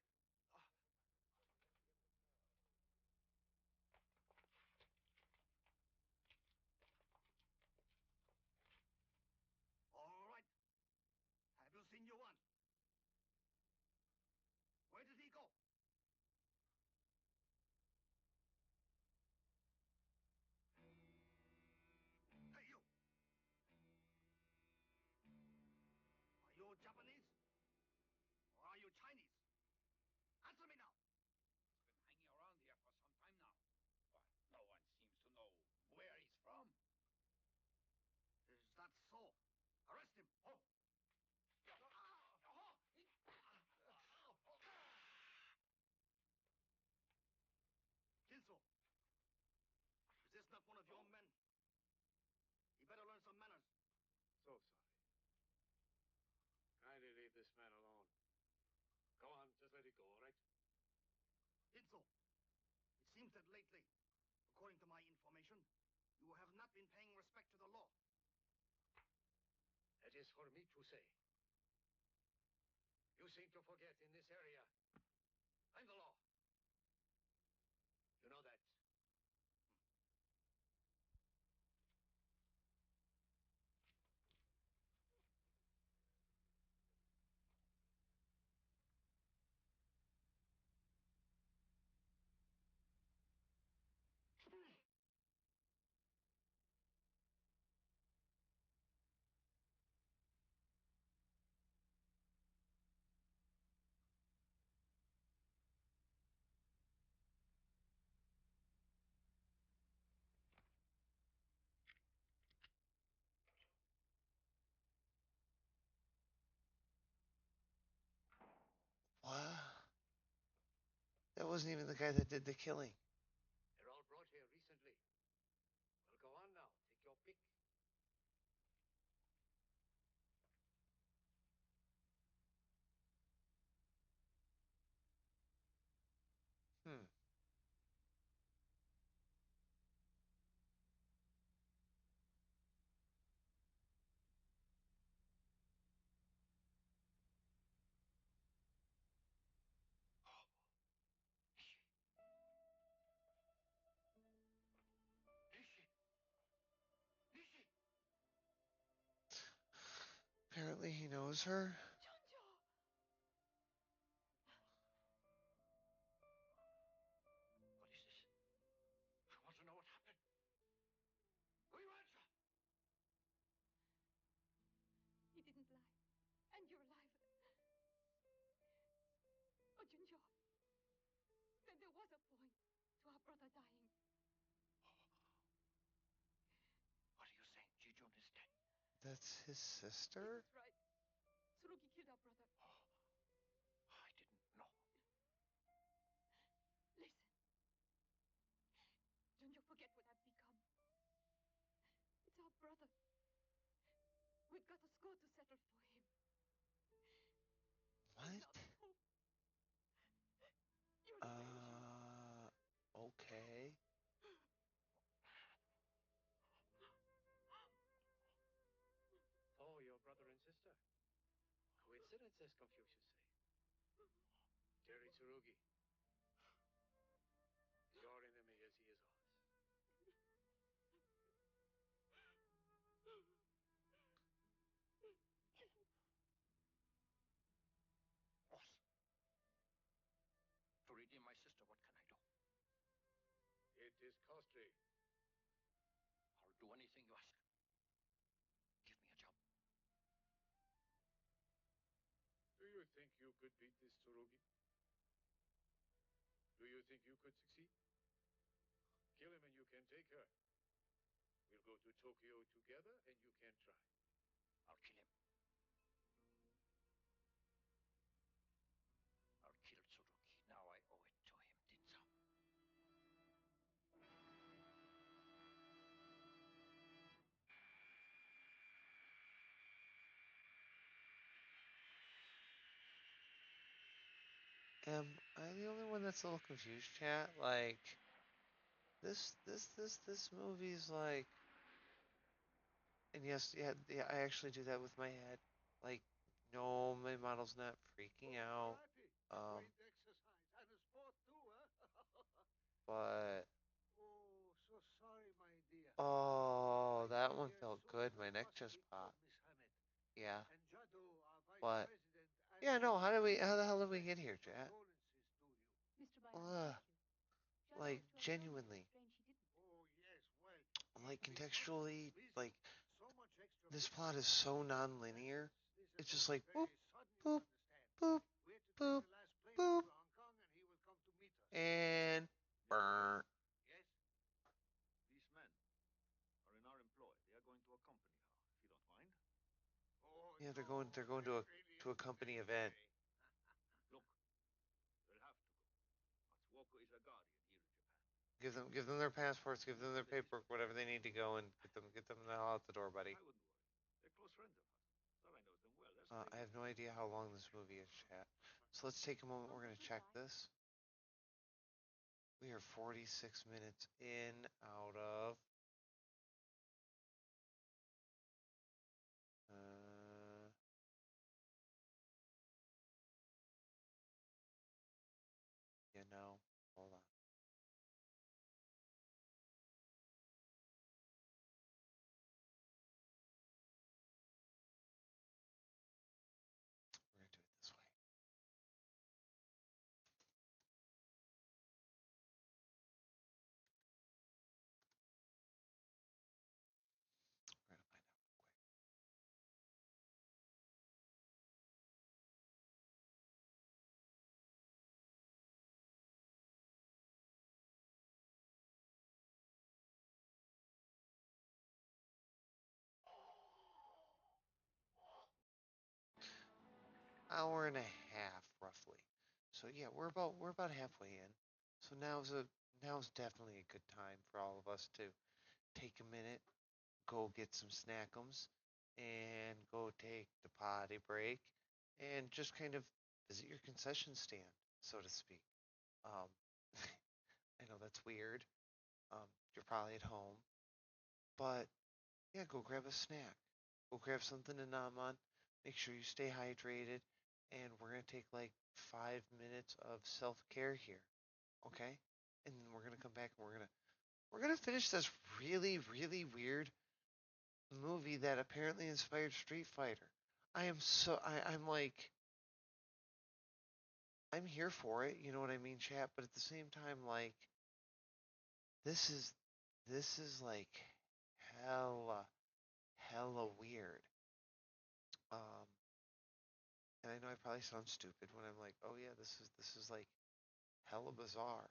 All right. Have you seen Yuan? Where did he go? Hey, you! Are you Japanese? Or are you Chinese? Answer me now! He's been hanging around here for some time now. But no one seems to know where he's from. Is that so? Arrest him! Oh! Kinso! Is this not one of your men? He better learn some manners. So sorry. Kindly leave this man alone. Come on, just let it go, all right? Kinso, it seems that lately, according to my information, you have not been paying respect to the law. That is for me to say. You seem to forget in this area, I'm the law. You know that. What? That wasn't even the guy that did the killing. They're all brought here recently. Well, go on now. Take your pick. Hmm. Apparently he knows her. What is this? I want to know what happened. Will you answer? He didn't lie. And you're alive. Oh, Junjo. Then there was a point to our brother dying. What are you saying? Jijun is dead. That's his sister? That's right. Surugi killed our brother. I didn't know. Listen. Junjo, forget what I've become. It's our brother. We're got a score to settle for him. What? Okay. Oh, your brother and sister. Coincidence, as Confucius say. Jerry Tsurugi. Your enemy as he is ours. Boss. To redeem my sister, what can I do? It is costly. I'll do anything you ask. Give me a job. Do you think you could beat this Tsurugi? Do you think you could succeed? Kill him and you can take her. We'll go to Tokyo together and you can try. I'll kill him. I'll kill Tsurugi. Now I owe it to him, Dinzo. Am I the only one that's a little confused, chat? Like, this movie's like, and yes, yeah, I actually do that with my head. Like, no, my model's not freaking out. Great exercise and a sport too, huh? But Oh, so sorry, my dear. oh, I that came one here felt so good. to My neck first just speak to popped. Miss Hammett Yeah, and Jado, our vice but president, and yeah, no. also How the hell did we express get here, his chat? condolences to you. Mr. Byron, Ugh, thank you. Jado like was to have told you how genuinely, strange he didn't. Oh, yes, well, like he's been much contextually, busy. like So much extra this business. plot is so non-linear. This, It's of just course, like is boop, very sudden, you boop, understand. boop, We had to boop, take the last plane boop, to Hong Kong and he will come to meet us. and burn. Yes? These men are in our employ. They are going to accompany her, if you don't mind. Oh, Yeah, they're no, going that really to a isn't company event. necessary. Look, they'll have to go. Matsuoka is a guardian here in Japan. Give them their passports, give them their paperwork, whatever they need to go, and get them the hell out the door, buddy. I wouldn't worry. They're close friends of hers. Sarai knows them well. They're I strangers. have no idea how long this movie is, chat. So let's take a moment. We're gonna check this. We are 46 minutes in out of. You know, hold on. We're gonna do it this way. We're gonna find out real quick. Hour and a half, roughly. So yeah, we're about halfway in. So now's definitely a good time for all of us to take a minute, go get some snackums, and go take the potty break, and just kind of visit your concession stand, so to speak. Um, I know that's weird. You're probably at home, but yeah, go grab a snack. Go grab something to nom on. Make sure you stay hydrated, and we're gonna take like 5 minutes of self-care here, okay? And then we're gonna come back and we're gonna finish this really weird movie that apparently inspired Street Fighter. I'm like I'm here for it, you know what I mean, chat, but at the same time like this is this is like hella hella weird. Um and I know I probably sound stupid when I'm like, "Oh yeah, this is like hella bizarre."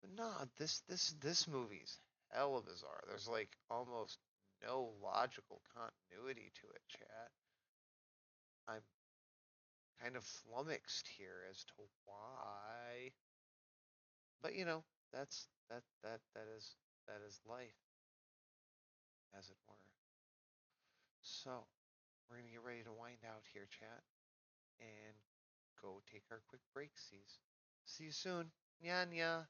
But nah, this movie's hella bizarre. There's like almost no logical continuity to it, chat. I'm kind of flummoxed here as to why. But you know, that is life, as it were. So we're gonna get ready to wind out here, chat, and go take our quick breaksies. See you soon. Nya.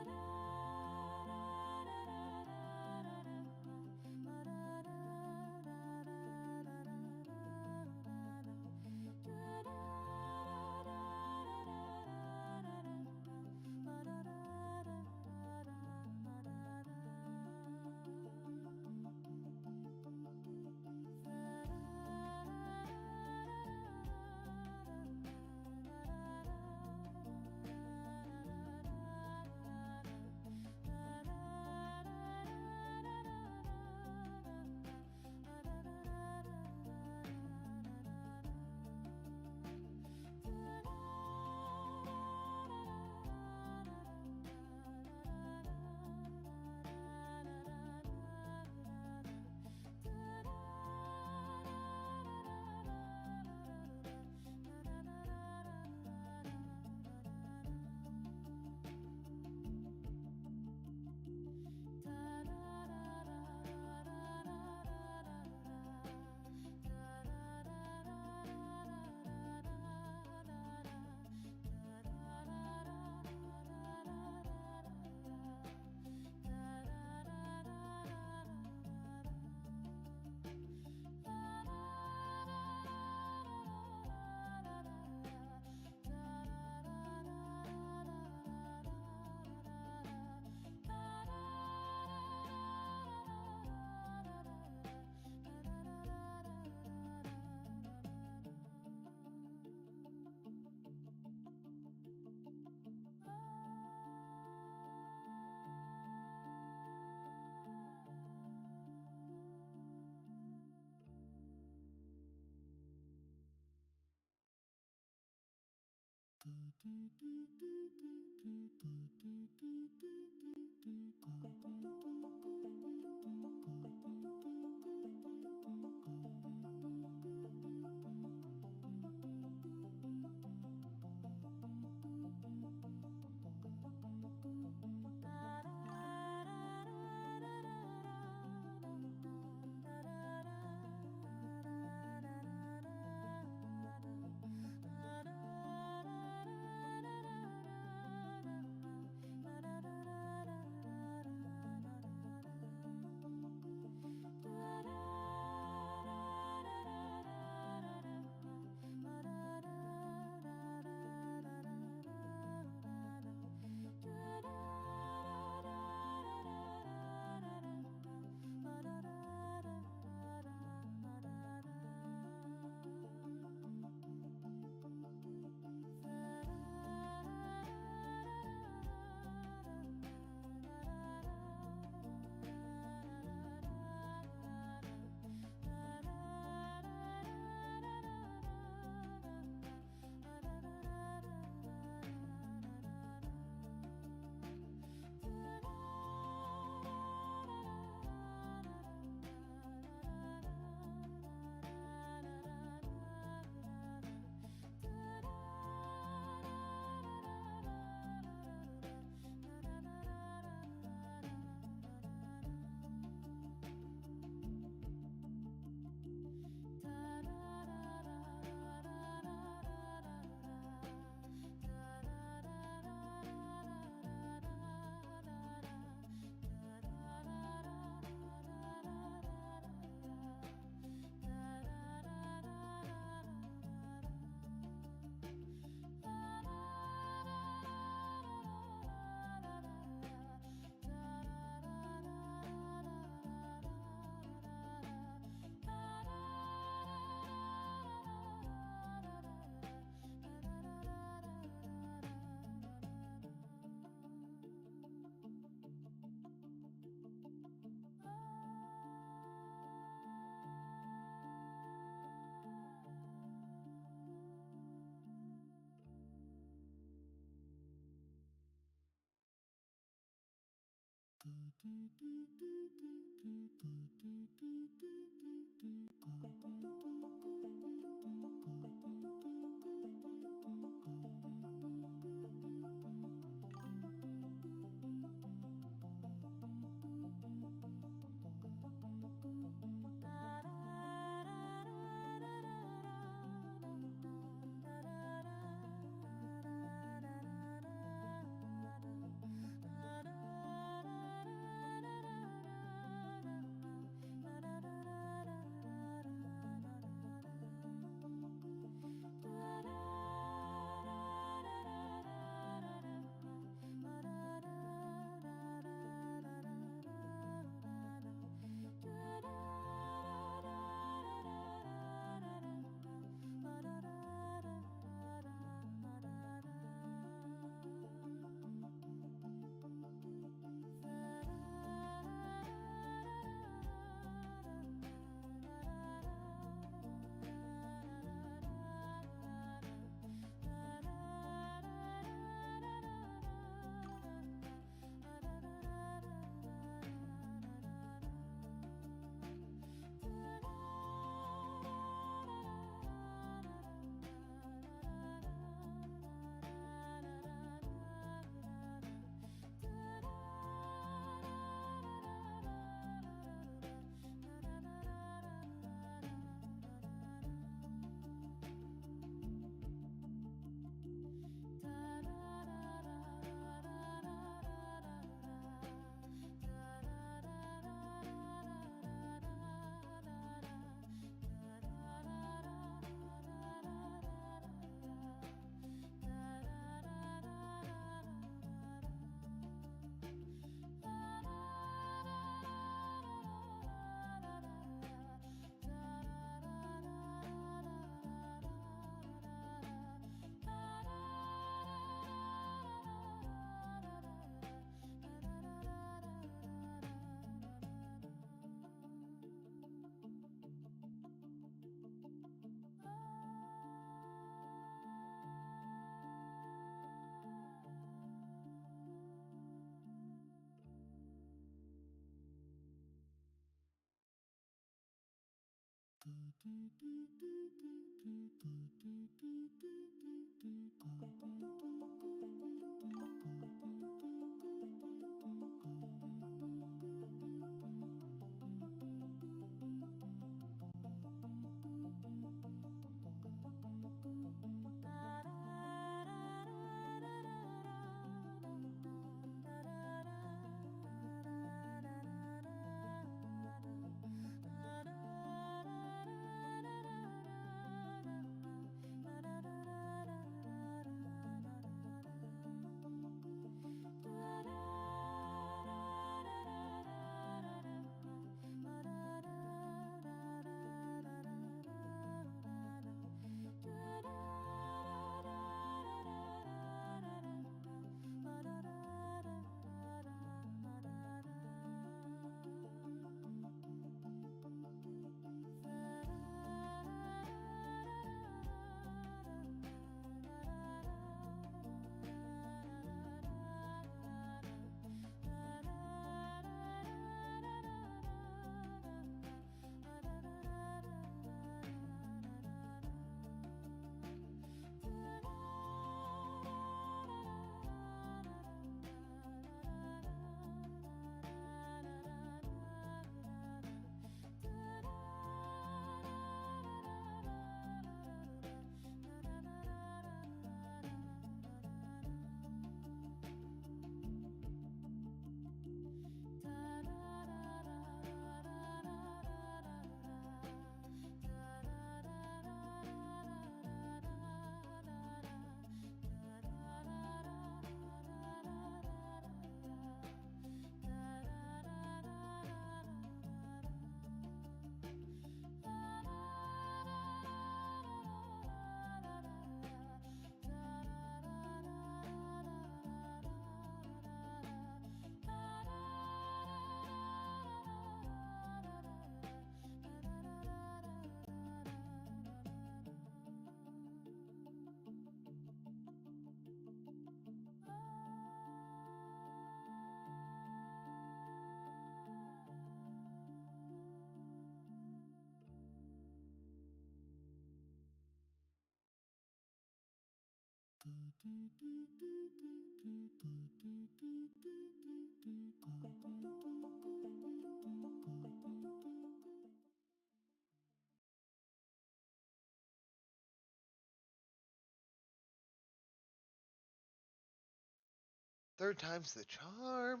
Third time's the charm.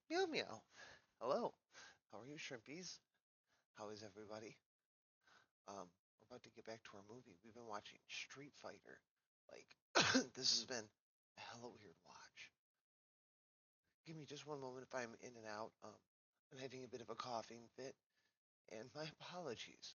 Meow meow. Hello. How are you, shrimpies? How is everybody? We're about to get back to our movie. We've been watching Street Fighter. Like, this has been a hella weird watch. Give me just one moment if I'm in and out. I'm having a bit of a coughing fit, and my apologies.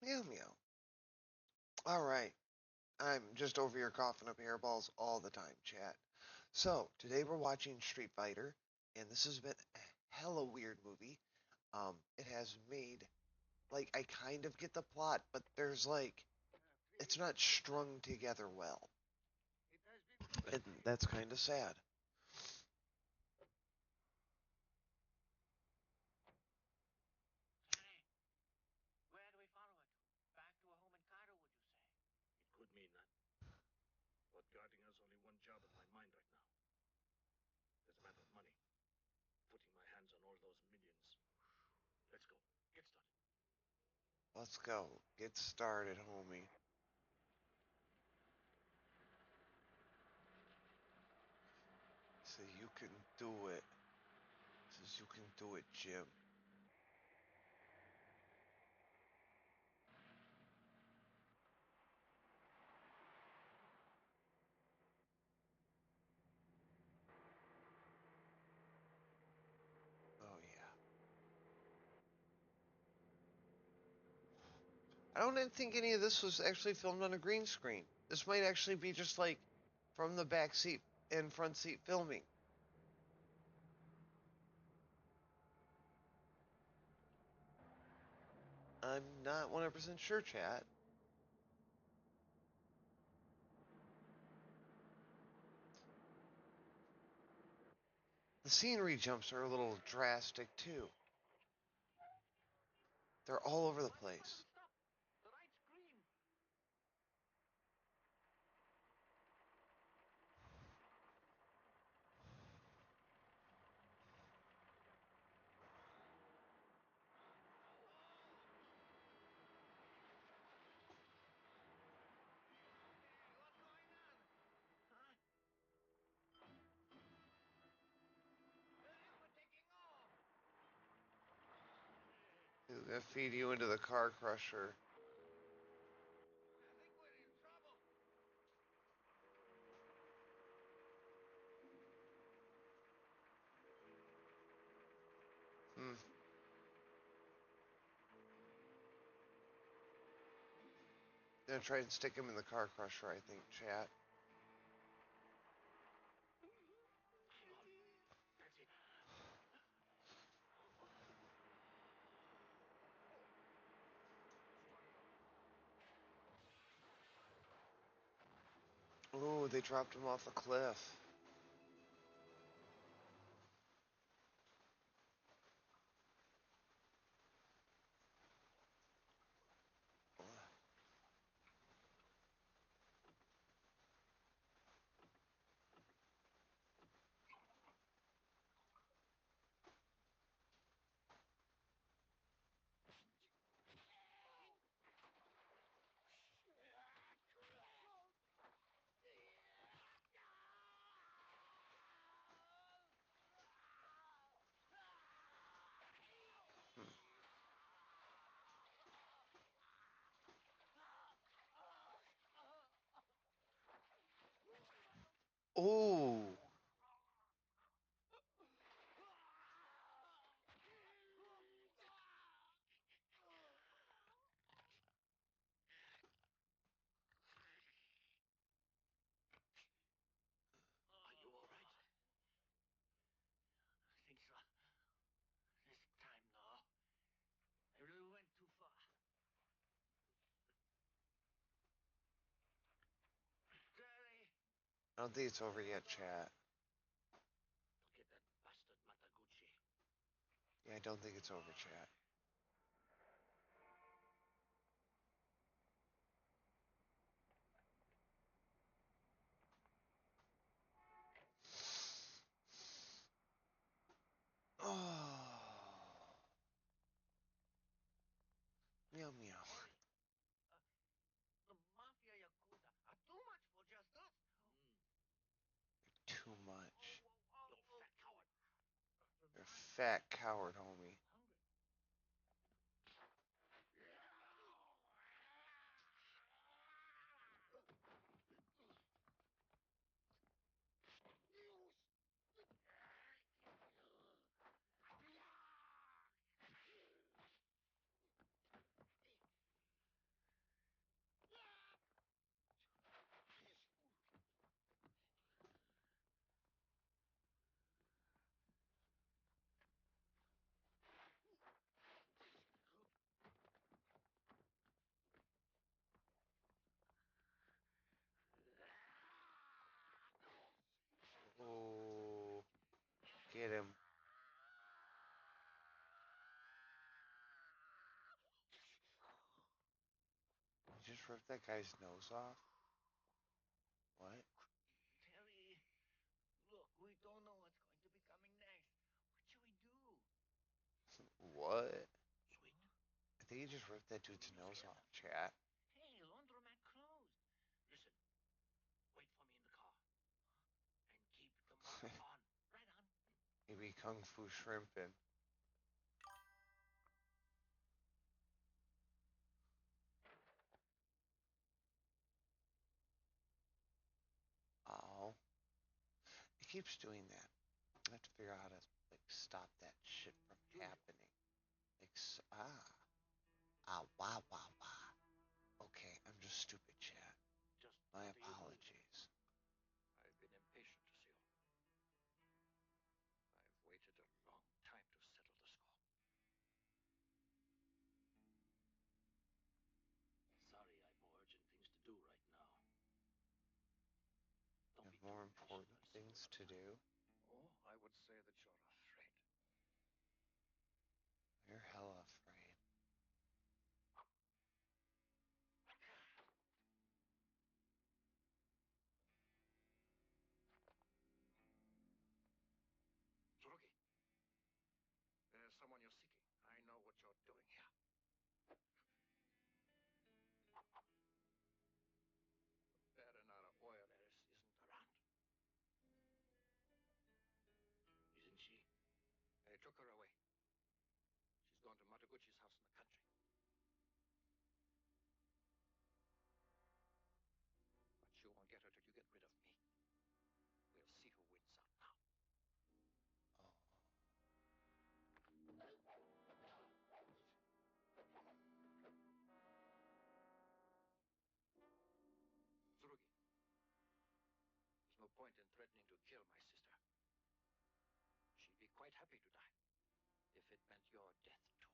Meow meow. All right. I'm just over here coughing up hairballs all the time, chat. So, today we're watching Street Fighter, and this has been a hella weird movie. It has made, like, I kind of get the plot, but there's, like, it's not strung together well. And that's kind of sad. Where do we follow her to? Back to her home in Cairo, would you say? It could mean that. But guarding has only one job in my mind right now. There's a matter of money. Putting my hands on all those millions. Let's go. Get started. Let's go. Get started, homie. So you can do it. Says you can do it, Jim. Oh yeah. I don't think any of this was actually filmed on a green screen. This might actually be just like from the back seat and front seat filming. I'm not 100% sure, chat. The scenery jumps are a little drastic too. They're all over the place. The light's green. What's going on? Huh? We're taking off. He's gonna feed you into the car crusher. I think we're in trouble. Hmm. Gonna try and stick him in the car crusher, I think, chat. Ooh, they dropped him off a cliff. Ooh. Are you all right? I think so. This time, though. I don't think it's over yet, chat. To get that bastard Mataguchi. Yeah, I don't think it's over, chat. Oh. Meow meow. The Mafia Yakuza are too much for just us. Too much. You fat coward. You're a fat coward, homie. Hungry. Oh, get him. You just ripped that guy's nose off? What? Terry, look, we don't know what's going to be coming next. What should we do? What? Sweet. I think you just ripped that dude's nose off, chat. Hey, laundromat closed. Listen, wait for me in the car. And keep the motor on. Right on. Maybe Kung Fu shrimping. Oh. It keeps doing that. I have to figure out how to like stop that shit from happening. Like, wow, wow, wow. Okay, I'm just stupid, chat. Just My what do you do? apologies. I've been impatient to see you. I've waited a long time to settle the score. Sorry, I've more urgent things to do right now. You Don't have be more too impatient. important I'll see you things to another do. Oh, I would say that you're afraid. You're hella afraid. Tsurugi, there's someone you're seeking. I know what you're doing here. Baronara oil heiress isn't around. Isn't she? They took her away. She's gone to Mataguchi's house in the country. But you won't get her till you get rid of me. We'll see who wins out now. Oh. Tsurugi, there's no point in threatening to kill my sister. She'd be quite happy to die, if it meant your death too.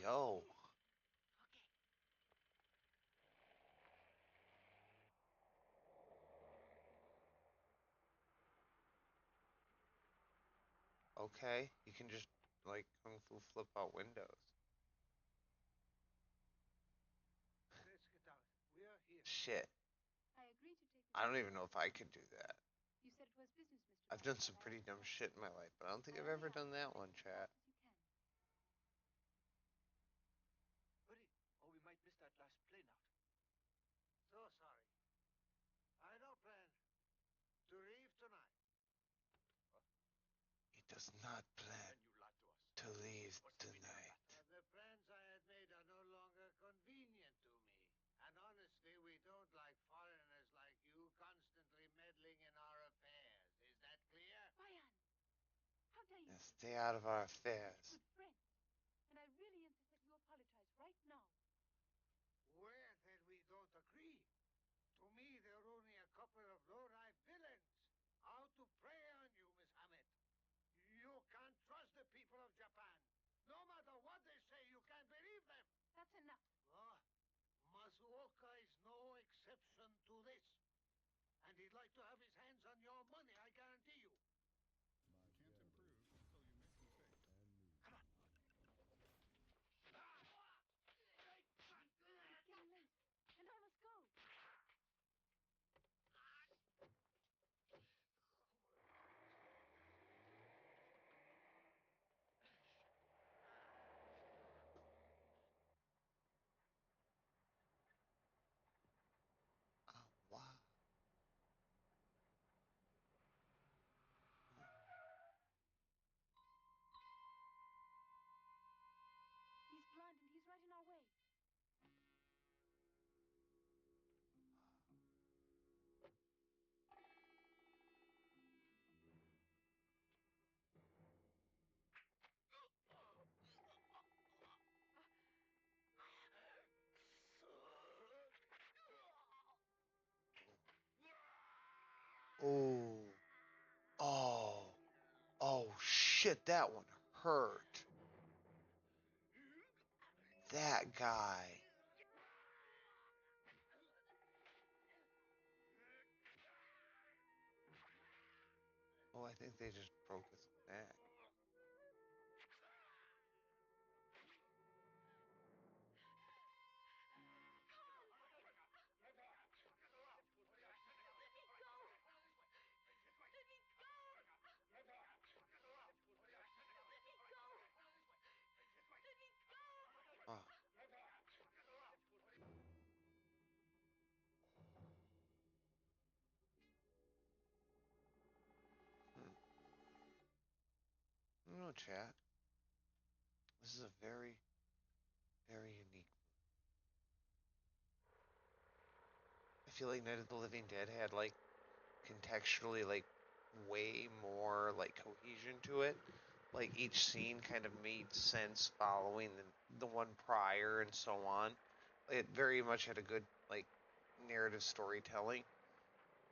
Yo. Okay, you can just like Kung Fu flip out windows. Let's get out. We are here. Shit. I agree to take I don't even know if I could do that. You said it was business, Mr. I've done some pretty dumb shit in my life, but I don't think I've ever done that one, chat. Hurry, or we might miss that last plane out. So sorry. I don't plan to leave tonight. He does not plan Then you lied to us. to leave What's the meaning of tonight. that? The plans I had made are no longer convenient to me. And honestly, we don't like foreigners like you constantly meddling in our affairs. Is that clear? Bayan, how dare you? Now stay out of our affairs. Good friend. And I really insist that you apologize right now. Where then we don't agree? people of Japan. No matter what they say, you can't believe them. That's enough. Masuoka is no exception to this. And he'd like to have his hands on your money, I guarantee you. Can't improve until you make mistakes. Come on. It's getting late. And now let's go. Oh, wow. He's blind and he's right in our way. Oh. Oh. Oh, shit, that one hurt. That guy. Oh, I think they just broke his neck. Oh. No, chat. This is a very, very unique. I feel like Night of the Living Dead had like contextually like way more like cohesion to it. Like each scene kind of made sense following the one prior and so on. It very much had a good like narrative storytelling.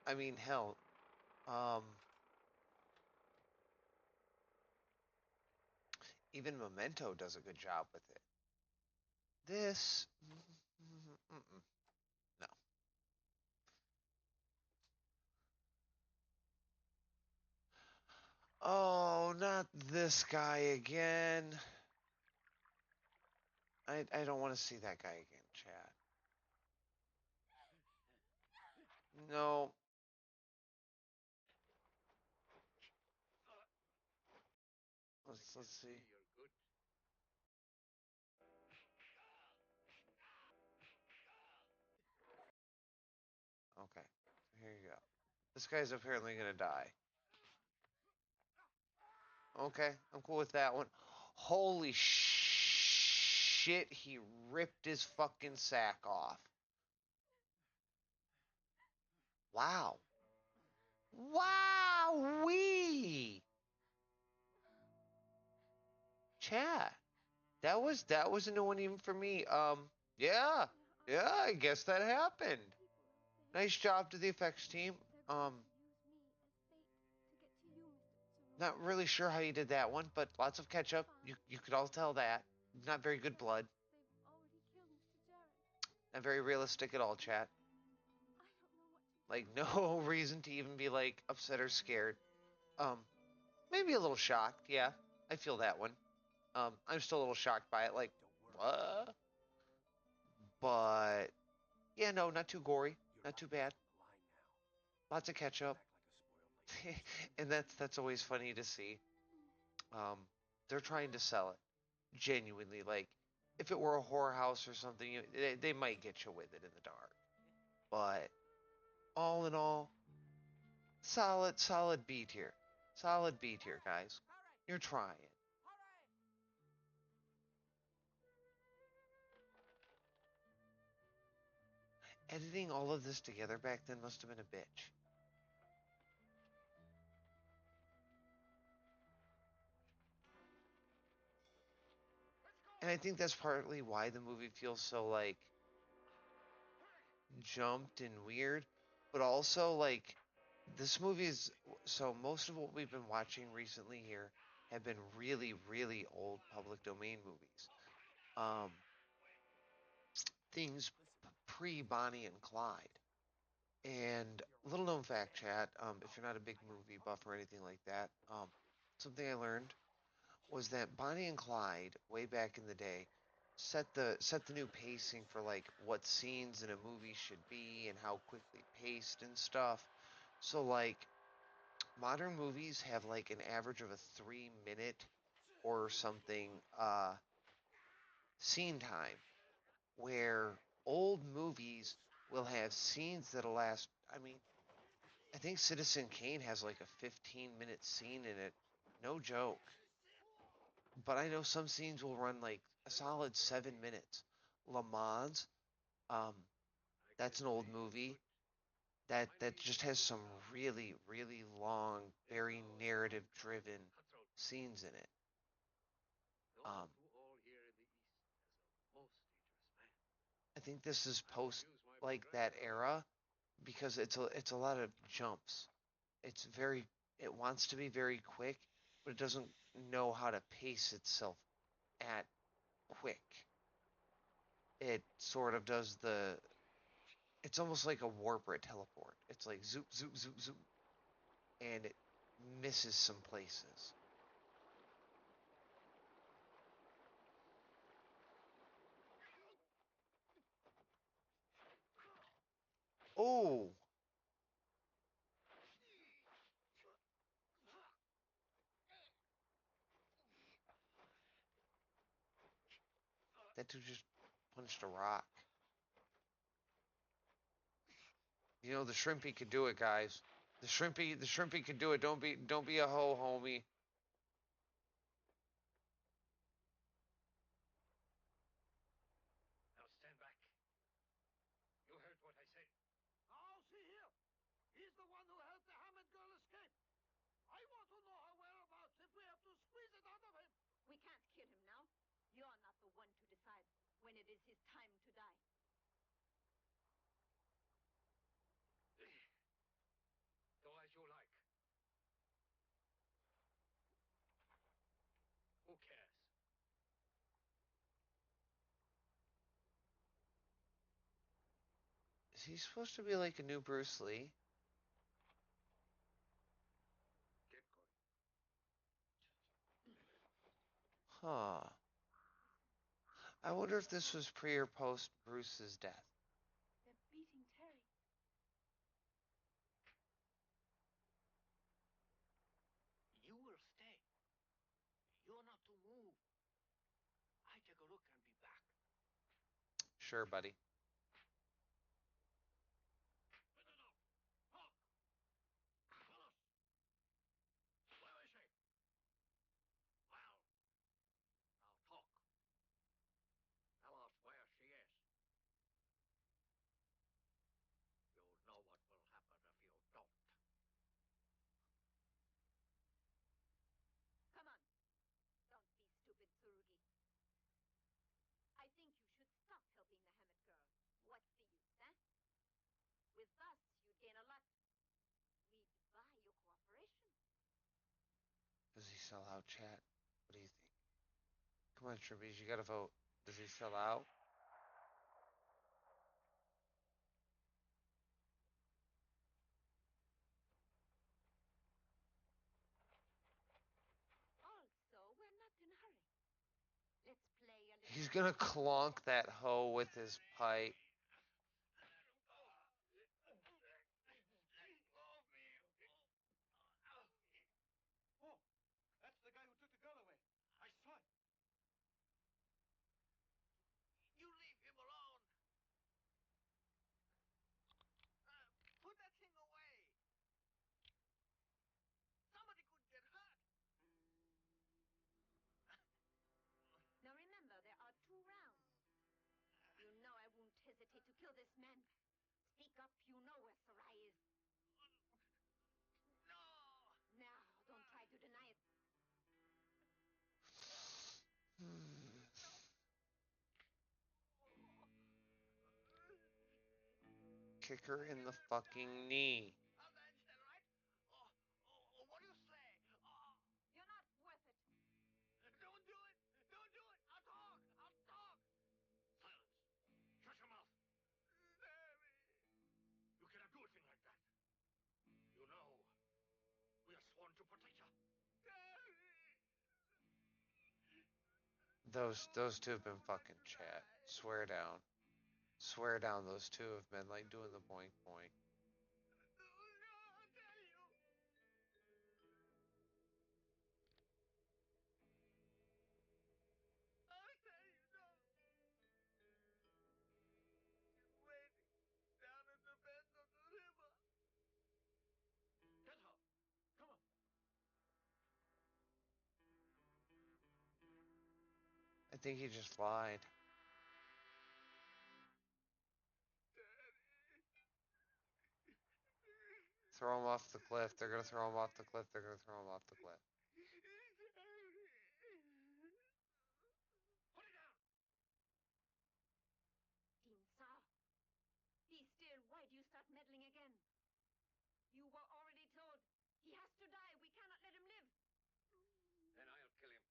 I mean, hell, even Memento does a good job with it. This, no. Oh, not this guy again. I don't want to see that guy again, Chad. No. Let's see. You're good. Okay, here you go. This guy's apparently gonna die. Okay, I'm cool with that one. Holy shit, he ripped his fucking sack off. Wow. Wow wee. Chat. That was a new one even for me. Yeah. Yeah, I guess that happened. Nice job to the effects team. Not really sure how you did that one, but lots of ketchup. You could all tell that. Not very good blood. Not very realistic at all, chat. Like no reason to even be like upset or scared. Maybe a little shocked. Yeah, I feel that one. I'm still a little shocked by it. Like what? But yeah, no, not too gory, not too bad. Lots of ketchup, and that's always funny to see. Um, they're trying to sell it genuinely. Like if it were a horror house or something, they might get you with it in the dark. But all in all, solid beat here. Solid beat here, guys. You're trying. Editing all of this together back then must have been a bitch. And I think that's partly why the movie feels so like jumped and weird, but also like this movie is so most of what we've been watching recently here have been really, really old public domain movies. Um, things pre Bonnie and Clyde. And little known fact, chat, if you're not a big movie buff or anything like that, something I learned was that Bonnie and Clyde, way back in the day, set the new pacing for like what scenes in a movie should be and how quickly paced and stuff. So like modern movies have like an average of a 3 minute or something scene time, where old movies will have scenes that'll last. I mean, I think Citizen Kane has like a 15-minute scene in it. No joke. But I know some scenes will run like a solid 7 minutes. Le Mans, um, that's an old movie that just has some really, really long, very narrative driven scenes in it. Um, I think this is post like that era because it's a lot of jumps. It's very it wants to be very quick, but it doesn't know how to pace itself at quick. It sort of does the it's almost like a warp or a teleport. It's like zoop zoop zoop zoop and it misses some places. Oh, that dude just punched a rock. You know the shrimpy could do it, guys. The shrimpy could do it. Don't be a hoe, homie. Now stand back. You heard what I said. Now see here. He's the one who helped the Hammond girl escape. I want to know her whereabouts if we have to squeeze it out of him. We can't kill him now. You're not the one to decide when it is his time to die. Do as you like. Who cares? Is he supposed to be like a new Bruce Lee? Get going. Huh. I wonder if this was pre or post Bruce's death. They're beating Terry. You will stay. You're not to move. I take a look and be back. Sure, buddy. Talk. Tell us. Where is she? Well, now talk. Tell us where she is. You know what will happen if you don't. Come on. Don't be stupid, Tsurugi. I think you should stop helping the Hammett girl. What do you say? With us, you'd gain a lot. We'd buy your cooperation. Does he sell out, chat? What do you think? Come on, Tribbies, you gotta vote. Does he sell out? Also, we're not in a hurry. Let's play a little. He's gonna clonk that hoe with his pipe. Oh, that's the guy who took the girl away. I saw it. You leave him alone. Put that thing away. Somebody could get hurt. Now remember, there are 2 rounds. You know I won't hesitate to kill this man. Speak up, you know where Sarai is. No. Now, don't try to deny it. Kick her in the fucking knee. That's it, right? What do you say? You're not worth it. to protect her. Those two have been fucking chat. Swear down. Swear down those two have been like doing the boink boink. Get her. Come on. I think he just lied. Throw him off the cliff. They're gonna throw him off the cliff. They're gonna throw him off the cliff. Put it down. Dean, sir. Be still. Why do you start meddling again? You were already told. He has to die. We cannot let him live. Then I'll kill him.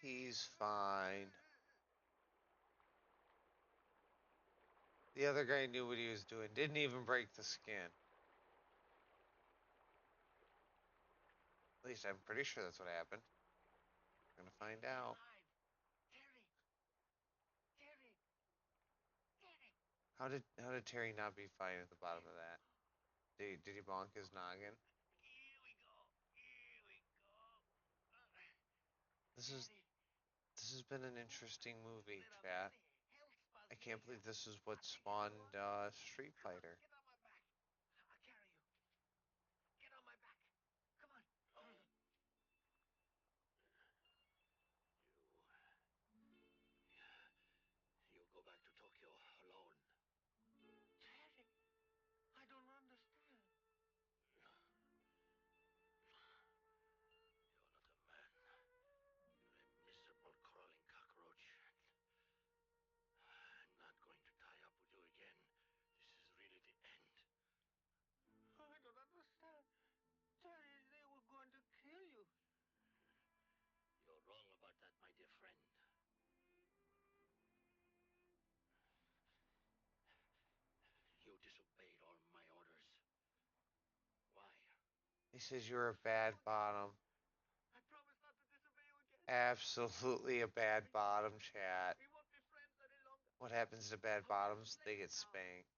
He's fine. The other guy knew what he was doing. Didn't even break the skin. At least I'm pretty sure that's what happened. We're gonna find out. How did Terry not be fine at the bottom of that? Did he bonk his noggin? This has been an interesting movie, chat. I can't believe this is what spawned Street Fighter. I'll carry you. Get on my back. Come on. You go back to Tokyo alone. Terry, I don't understand. You're not a man. You're a miserable crawling cockroach. I'm not going to tie up with you again. This is really the end. I don't understand. Terry, they were going to kill you. You're wrong about that, my dear friend. You disobeyed all my orders. Why? He says you're a bad bottom. I promise not to disobey you again. Absolutely a bad bottom, chat. We won't be friends any longer. What happens to bad bottoms? They get spanked.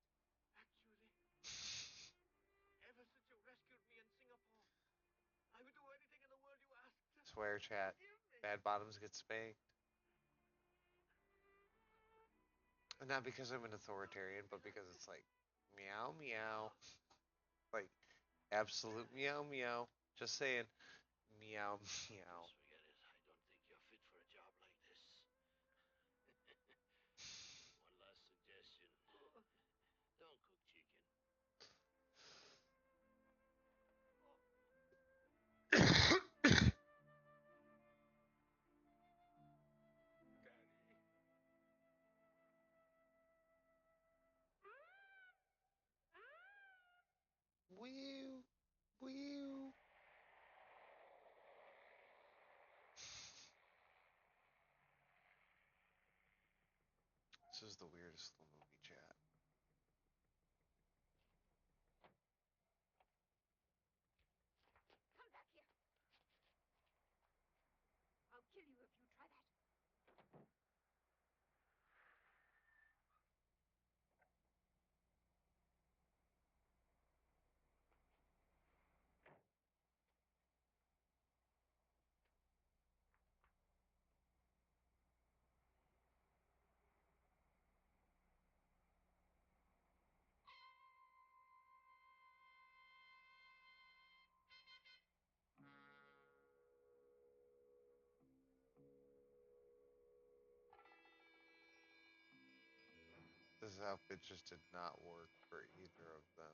Actually, ever since you rescued me in Singapore, I would do anything in the world you asked. Swear, chat. Bad bottoms get spanked. And not because I'm an authoritarian, but because it's like, meow, meow. Like, absolute meow, meow. Just saying, meow, meow. Just forget it. I don't think you're fit for a job like this. One last suggestion. Don't cook chicken. Wee, wee. This is the weirdest little movie, chat. Come back here. I'll kill you if you try that. This outfit just did not work for either of them.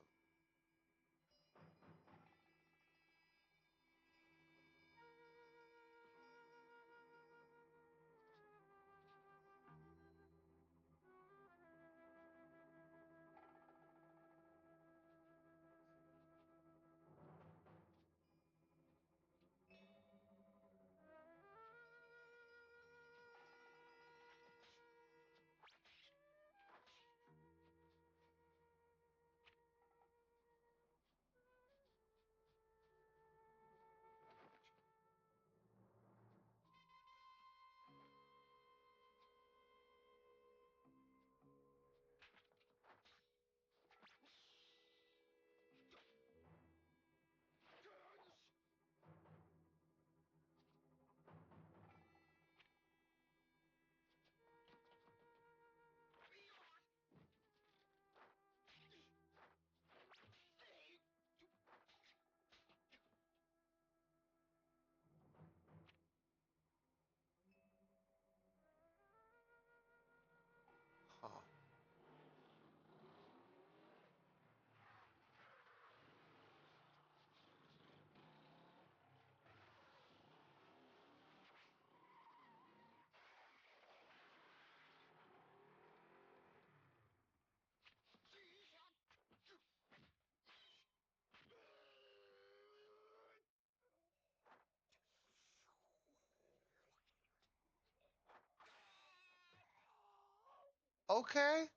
Okay.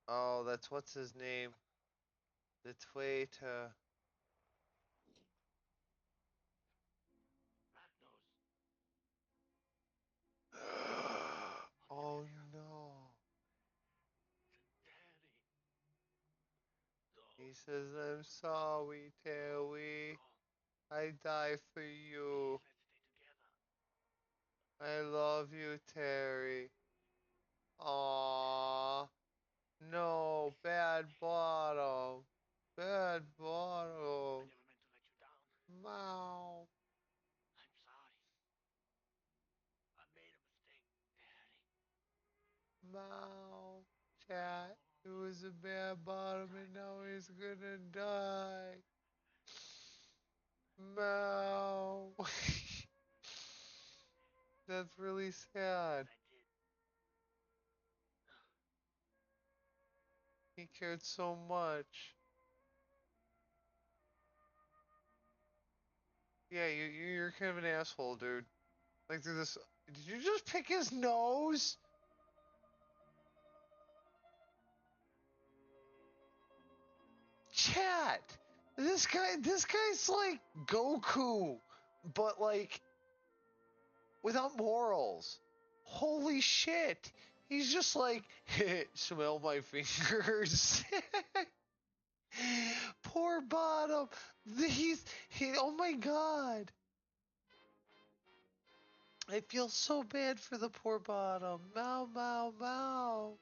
Oh, that's what's his name? The Twaita. Oh no. He says, I'm sorry, Terry. I die for you. I love you, Terry. Aww. No, bad bottom. Bad bottom. Mow. I'm sorry. I made a mistake, Daddy. Mow. Chat. It was a bad bottom and now he's gonna die. Mow. That's really sad. He cared so much. Yeah, you're kind of an asshole, dude. Like through this. Did you just pick his nose? Chat. This guy's like Goku, but like without morals. Holy shit. He's just like, smell my fingers. Poor Bottom. Oh my god. I feel so bad for the poor Bottom. Mow, mow, mow.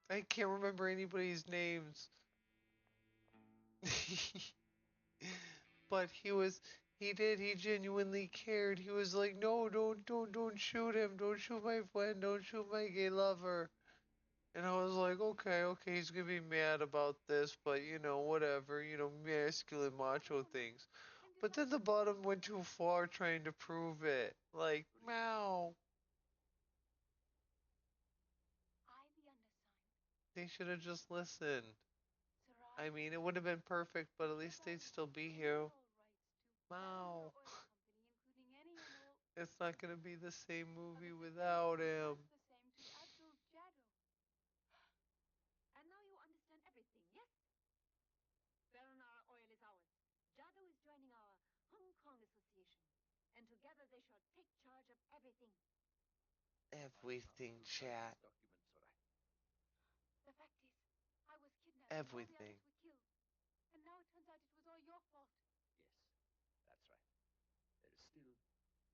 I can't remember anybody's names. But he genuinely cared. He was like, no, don't shoot him. Don't shoot my friend. Don't shoot my gay lover. And I was like, okay, he's gonna be mad about this, but whatever, masculine macho things. But then the Bottom went too far trying to prove it. Like, meow. They should have just listened. I mean, it would have been perfect, but at least they'd still be here. Meow. It's not gonna be the same movie without him. And now you understand everything, yes? Baronar oil is ours. Jado is joining our Hong Kong Association. And together they shall take charge of everything. Everything, chat. The fact is, I was kidnapped Everything. and all the others were killed. And now it turns out it was all your fault. Yes, that's right. There is still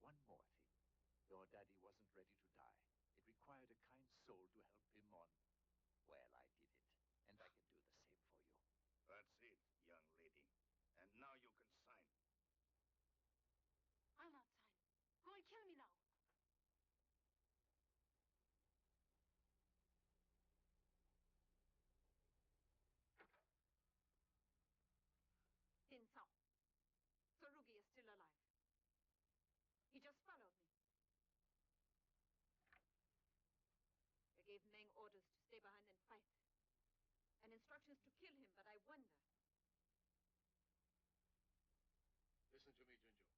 one more thing. Your daddy wasn't ready to die. It required a kind soul to help him on. Well, I did it, and I can do the same for you. That's it, young lady. And now you can sign. I'll not sign. Go and kill me now. Din Sao. Sarugi is still alive. He just followed me. I gave Meng orders to stay behind and fight. And instructions to kill him, but I wonder. Listen to me, Jinjo.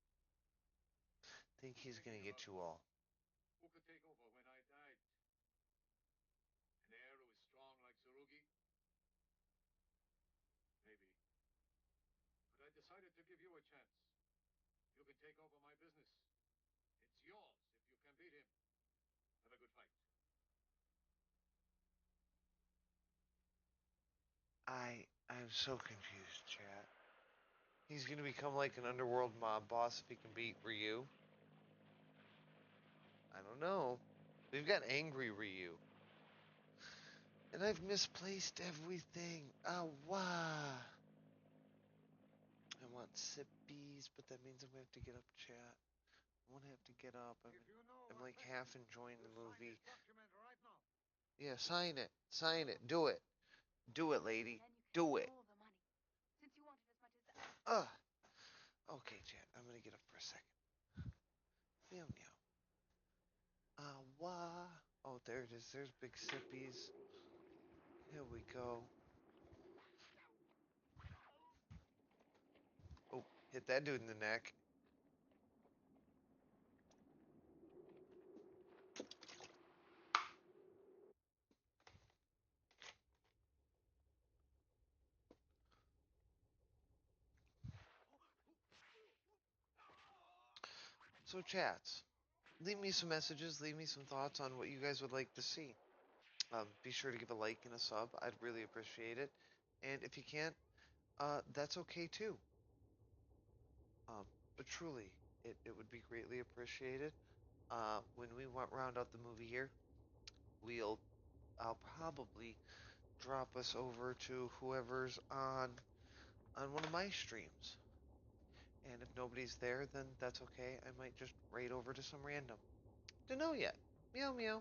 Think he's gonna get you all. Who could take over when I died? An heir who is strong like Sarugi? Maybe. But I decided to give you a chance. You can take over my business. It's yours if you can beat him. Have a good fight. I'm so confused, chat. He's gonna become like an underworld mob boss if he can beat Ryu. I don't know. We've got angry Ryu. And I've misplaced everything. Ah, wah. I want sippies, but that means I'm gonna have to get up, chat. I won't have to get up. I'm like half enjoying the movie. Yeah, sign it. Sign it. Do it. Do it, lady. Do it. Since you wanted as much as that. Ugh. Okay, chat. I'm gonna get up for a second. Meow meow. Ah, wah. Oh, there it is. There's big sippies. Here we go. Oh, hit that dude in the neck. So chats, leave me some messages, leave me some thoughts on what you guys would like to see. Be sure to give a like and a sub. I'd really appreciate it. And if you can't, that's okay too. But truly, it would be greatly appreciated. When we round out the movie here, I'll probably drop us over to whoever's on one of my streams. And if nobody's there, then that's okay. I might just raid over to some random. Don't know yet. Meow meow.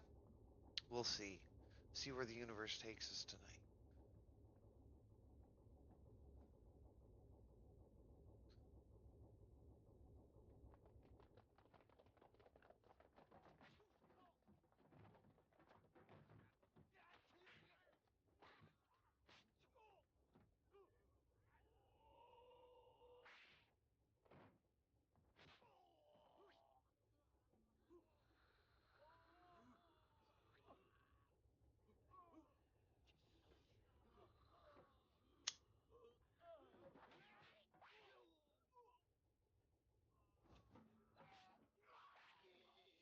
We'll see. See where the universe takes us tonight.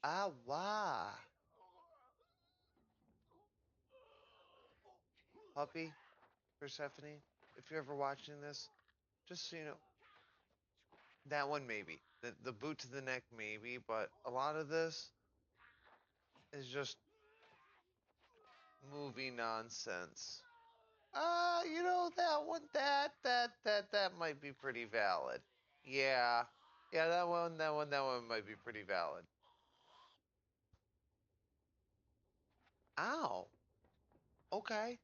Ah, wah. Puppy, Persephone, if you're ever watching this, just so you know, that one maybe. The boot to the neck maybe, but a lot of this is just movie nonsense. That one, that might be pretty valid. Yeah. Yeah, that one might be pretty valid. Ow. Okay.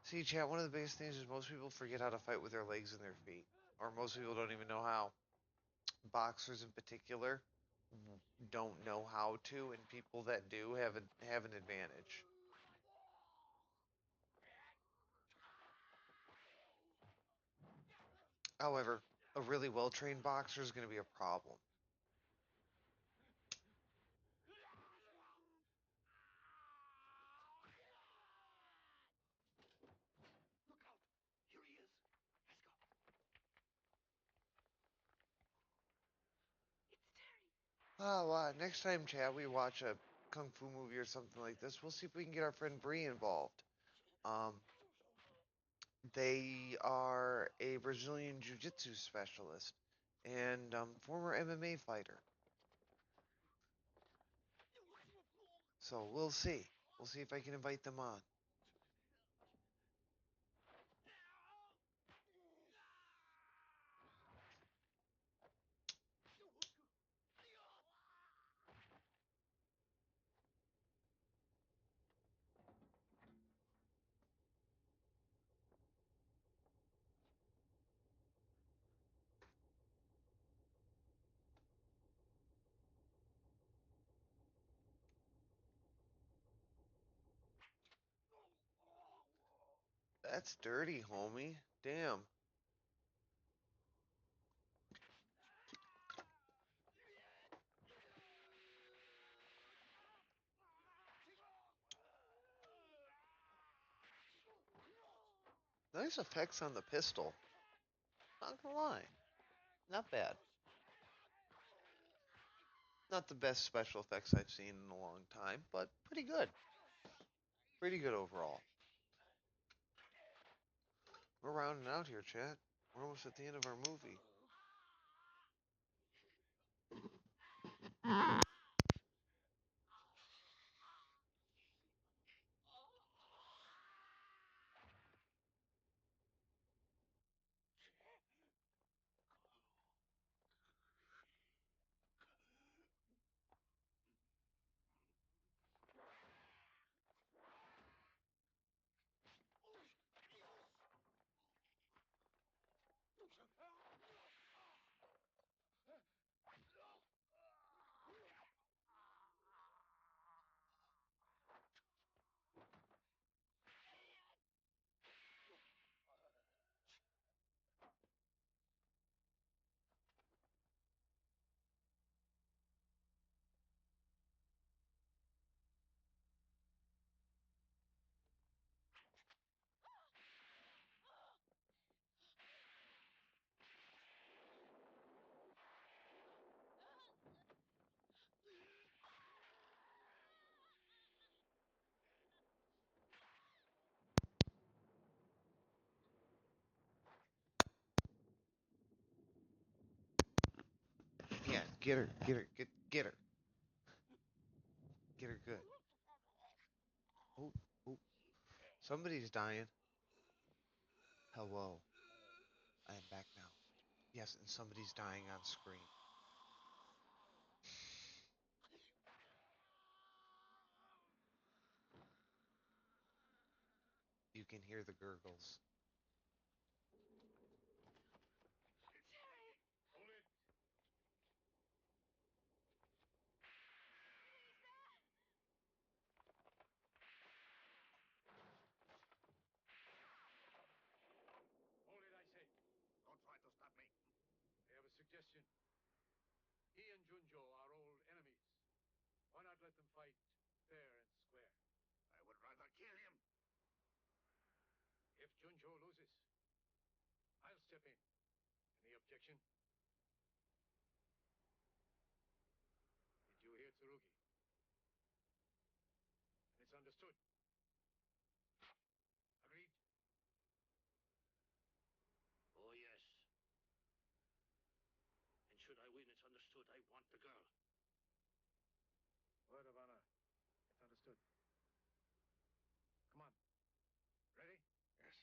See, chat, one of the biggest things is most people forget how to fight with their legs and their feet. Or most people don't even know how. Boxers in particular don't know how to, and people that do have an advantage. However, a really well-trained boxer is going to be a problem. Oh, next time, Chad, we watch a kung fu movie or something like this, we'll see if we can get our friend Bree involved. They are a Brazilian jiu-jitsu specialist and former MMA fighter. So we'll see. We'll see if I can invite them on. That's dirty, homie. Damn. Nice effects on the pistol. Not gonna lie. Not bad. Not the best special effects I've seen in a long time, but pretty good. Pretty good overall. We're rounding out here, chat. We're almost at the end of our movie. Get her, get her, get her. Get her good. Oh, oh. Somebody's dying. Hello. I am back now. Yes, and somebody's dying on screen. You can hear the gurgles. Hold it. Hold it, I say. Don't try to stop me. I have a suggestion. He and Junjo are old enemies. Why not let them fight fair and square? I would rather kill him. If Junjo loses, I'll step in. Any objection? Did you hear Tsurugi? It's understood. Agreed? Oh, yes. And should I win, it's understood I want the girl. Word of honor. It's understood. Come on. Ready? Yes.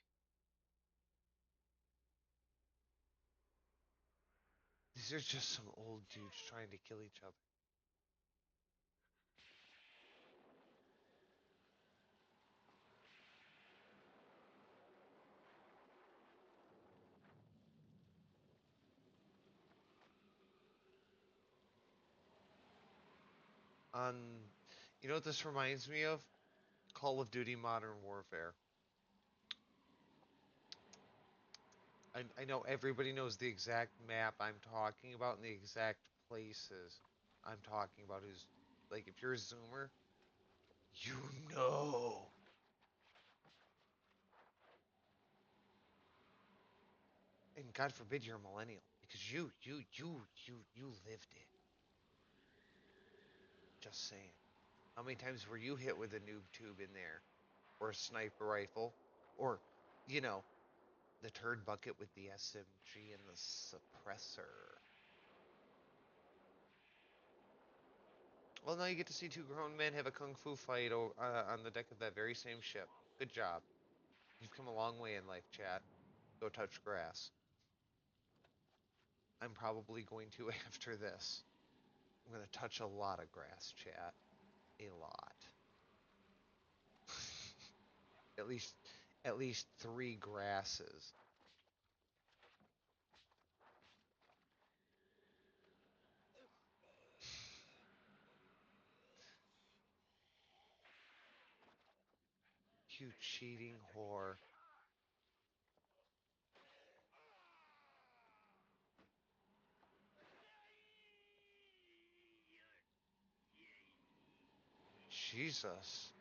These are just some old dudes trying to kill each other. On, you know what this reminds me of? Call of Duty Modern Warfare. I know everybody knows the exact map I'm talking about and the exact places I'm talking about. Who's like, if you're a Zoomer, you know. And God forbid you're a millennial, because you lived it. Just saying. How many times were you hit with a noob tube in there, or a sniper rifle, or, you know, the turd bucket with the SMG and the suppressor? Well, now you get to see two grown men have a kung fu fight on the deck of that very same ship. Good job. You've come a long way in life, chat. Go touch grass. I'm probably going to after this. I'm going to touch a lot of grass, chat. A lot. at least at least 3 grasses. You cheating whore. Jesus.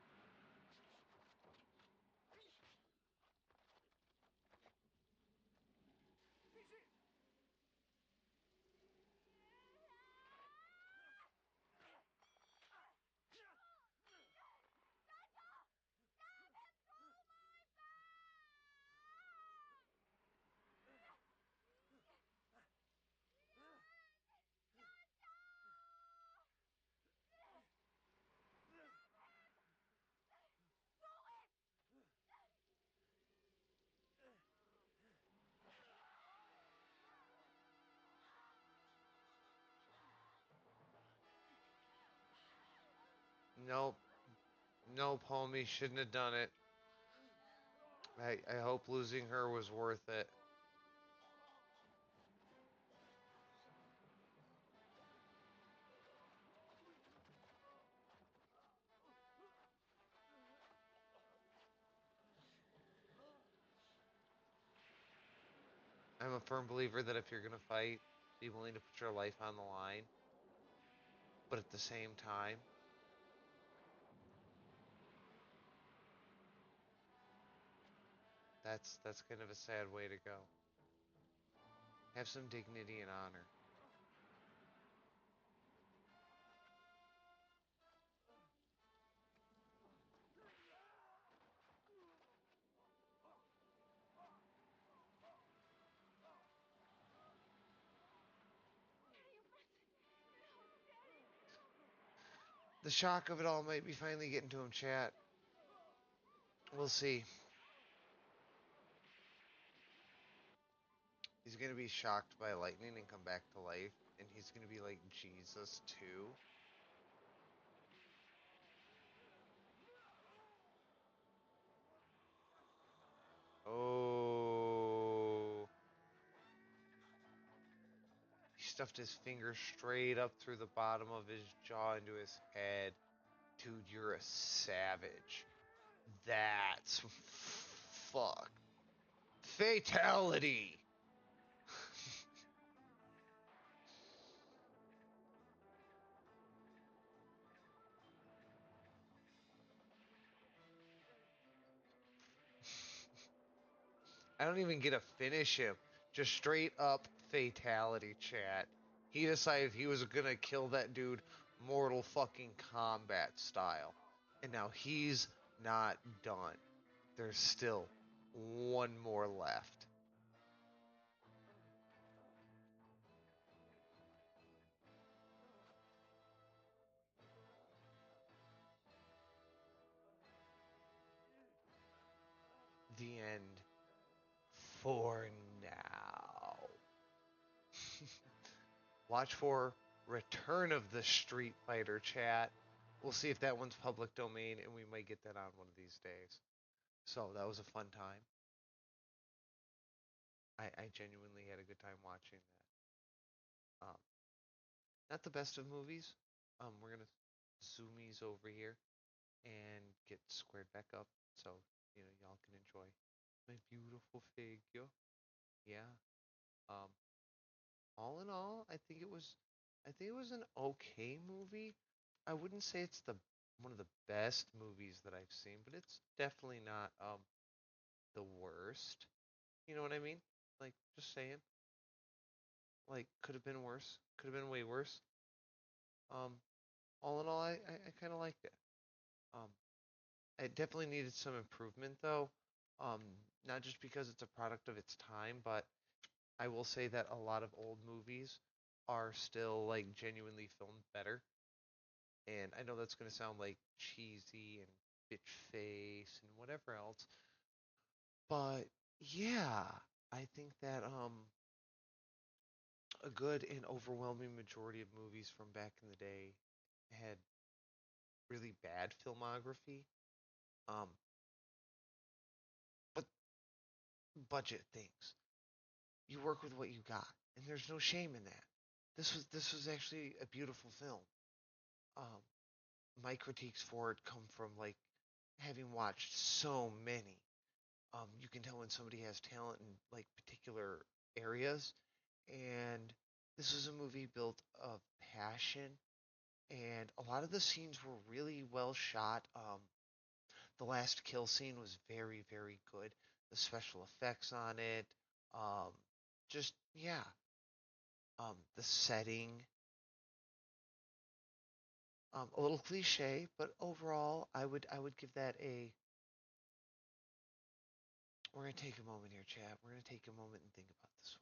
Nope. Nope, homie. Shouldn't have done it. I hope losing her was worth it. I'm a firm believer that if you're going to fight, be willing to put your life on the line. But at the same time, that's kind of a sad way to go. Have some dignity and honor. The shock of it all might be finally getting to him, chat. We'll see. He's gonna be shocked by lightning and come back to life, and he's gonna be like Jesus too. Oh. He stuffed his finger straight up through the bottom of his jaw into his head. Dude, you're a savage. That's fuck. Fatality. I don't even get to finish him. Just straight up fatality, chat. He decided he was gonna kill that dude Mortal fucking Kombat style. And now he's not done. There's still one more left. The end. For now. Watch for Return of the Street Fighter, chat. We'll see if that one's public domain, and we might get that on one of these days. So that was a fun time. I genuinely had a good time watching that. Not the best of movies. We're gonna zoomies over here and get squared back up, so y'all can enjoy my beautiful figure. Yeah. Um, all in all, I think it was an okay movie. I wouldn't say it's the one of the best movies that I've seen, but it's definitely not the worst. You know what I mean? Like, just saying. Like, could have been worse. Could have been way worse. Um, all in all, I kind of liked it. Um, it definitely needed some improvement though. Um, not just because it's a product of its time, but I will say that a lot of old movies are still like genuinely filmed better. And I know that's going to sound like cheesy and bitch face and whatever else, but yeah, I think that a good and overwhelming majority of movies from back in the day had really bad filmography. Um, but budget things. You work with what you got, and there's no shame in that. This was actually a beautiful film. Um, my critiques for it come from like having watched so many. You can tell when somebody has talent in like particular areas, and this was a movie built of passion, and a lot of the scenes were really well shot. The last kill scene was very, very good. The special effects on it, um, just yeah, the setting, a little cliche, but overall, I would give that a. We're gonna take a moment here, chat. We're gonna take a moment and think about this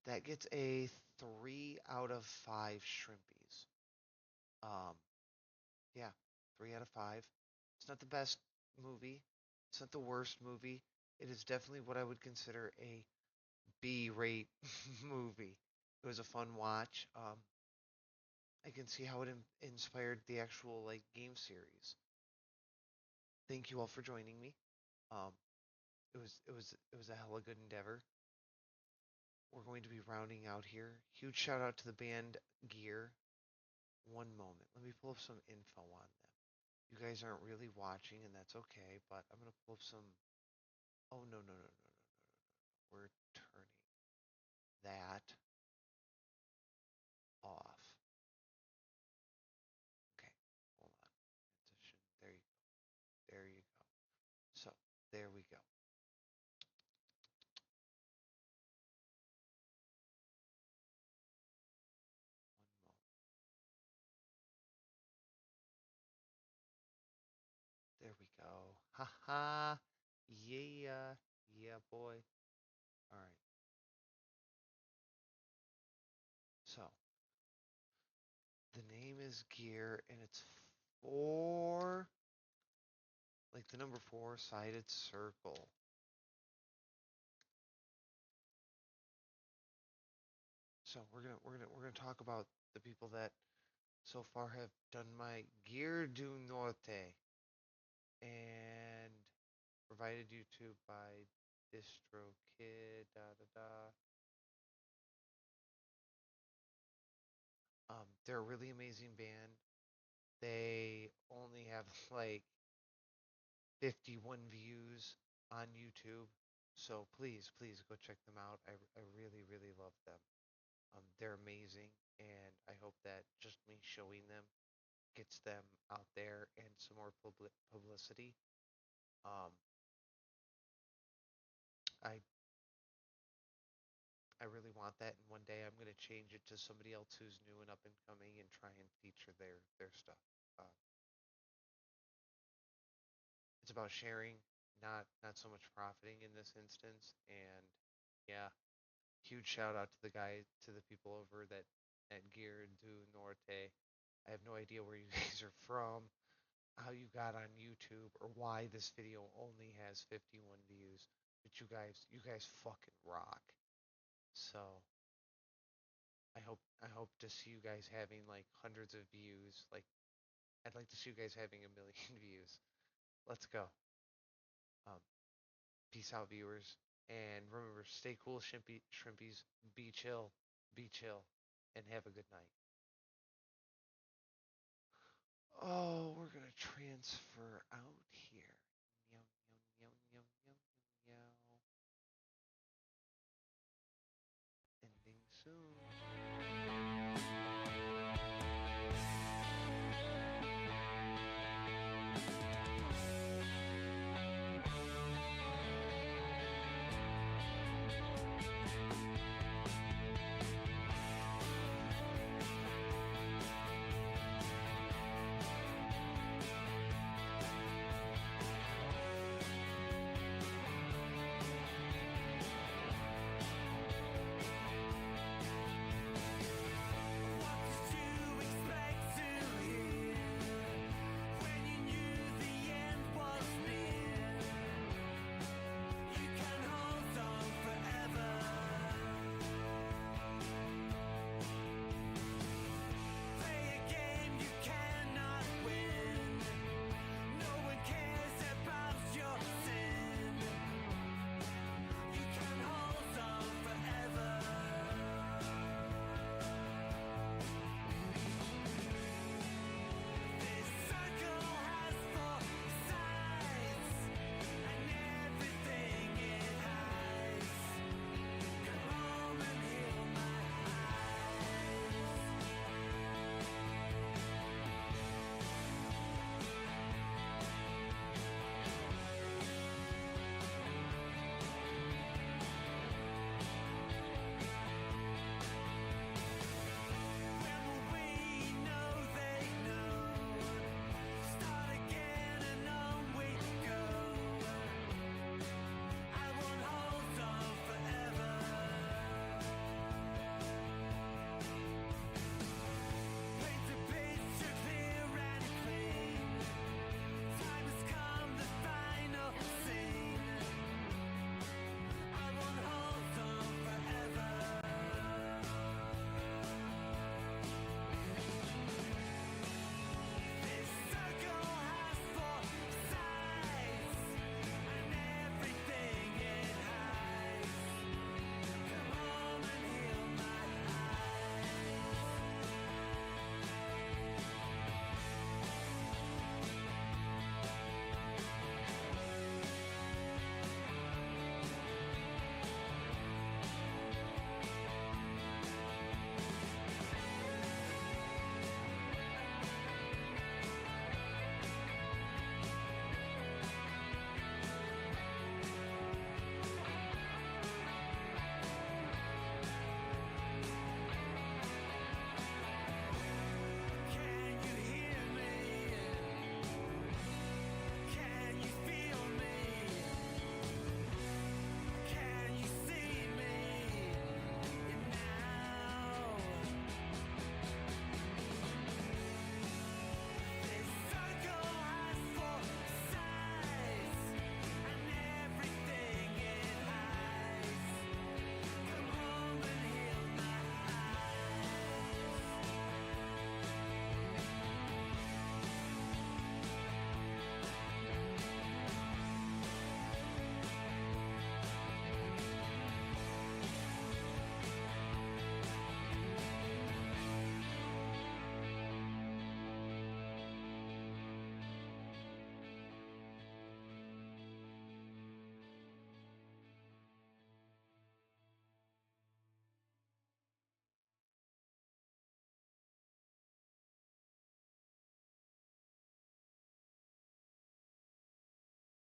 one. That gets a 3 out of 5 shrimpies. Um, yeah, 3 out of 5. It's not the best movie. It's not the worst movie. It is definitely what I would consider a B-rate movie. It was a fun watch. I can see how it inspired the actual like game series. Thank you all for joining me. Um, it was a hella good endeavor. We're going to be rounding out here. Huge shout out to the band Gear. One moment. Let me pull up some info on them. You guys aren't really watching, and that's okay, but I'm gonna pull up some. Oh no no no no no no no no! We're turning that off. Okay, hold on. There you go. There you go. So there we go. One moment. There we go. Ha ha. Yeah. Yeah, boy. All right. So is gear, and it's 4, like the number 4-sided circle. So we're gonna talk about the people that so far have done my Gear du Norte and provided YouTube by DistroKid. Da da da. They're a really amazing band. They only have like 51 views on YouTube. So please, please go check them out. I really, really love them. They're amazing, and I hope that just me showing them gets them out there and some more publicity. Um, I I really want that, and one day I'm gonna change it to somebody else who's new and up and coming, and try and feature their stuff. It's about sharing, not so much profiting in this instance. And yeah, huge shout out to the people over that at Gear du Norte. I have no idea where you guys are from, how you got on YouTube, or why this video only has 51 views. But you guys fucking rock. So I hope to see you guys having like hundreds of views. Like I'd like to see you guys having a million views. Let's go. Um, Peace out, viewers. And remember, stay cool, shrimpies. Be chill, and have a good night. Oh, we're gonna transfer out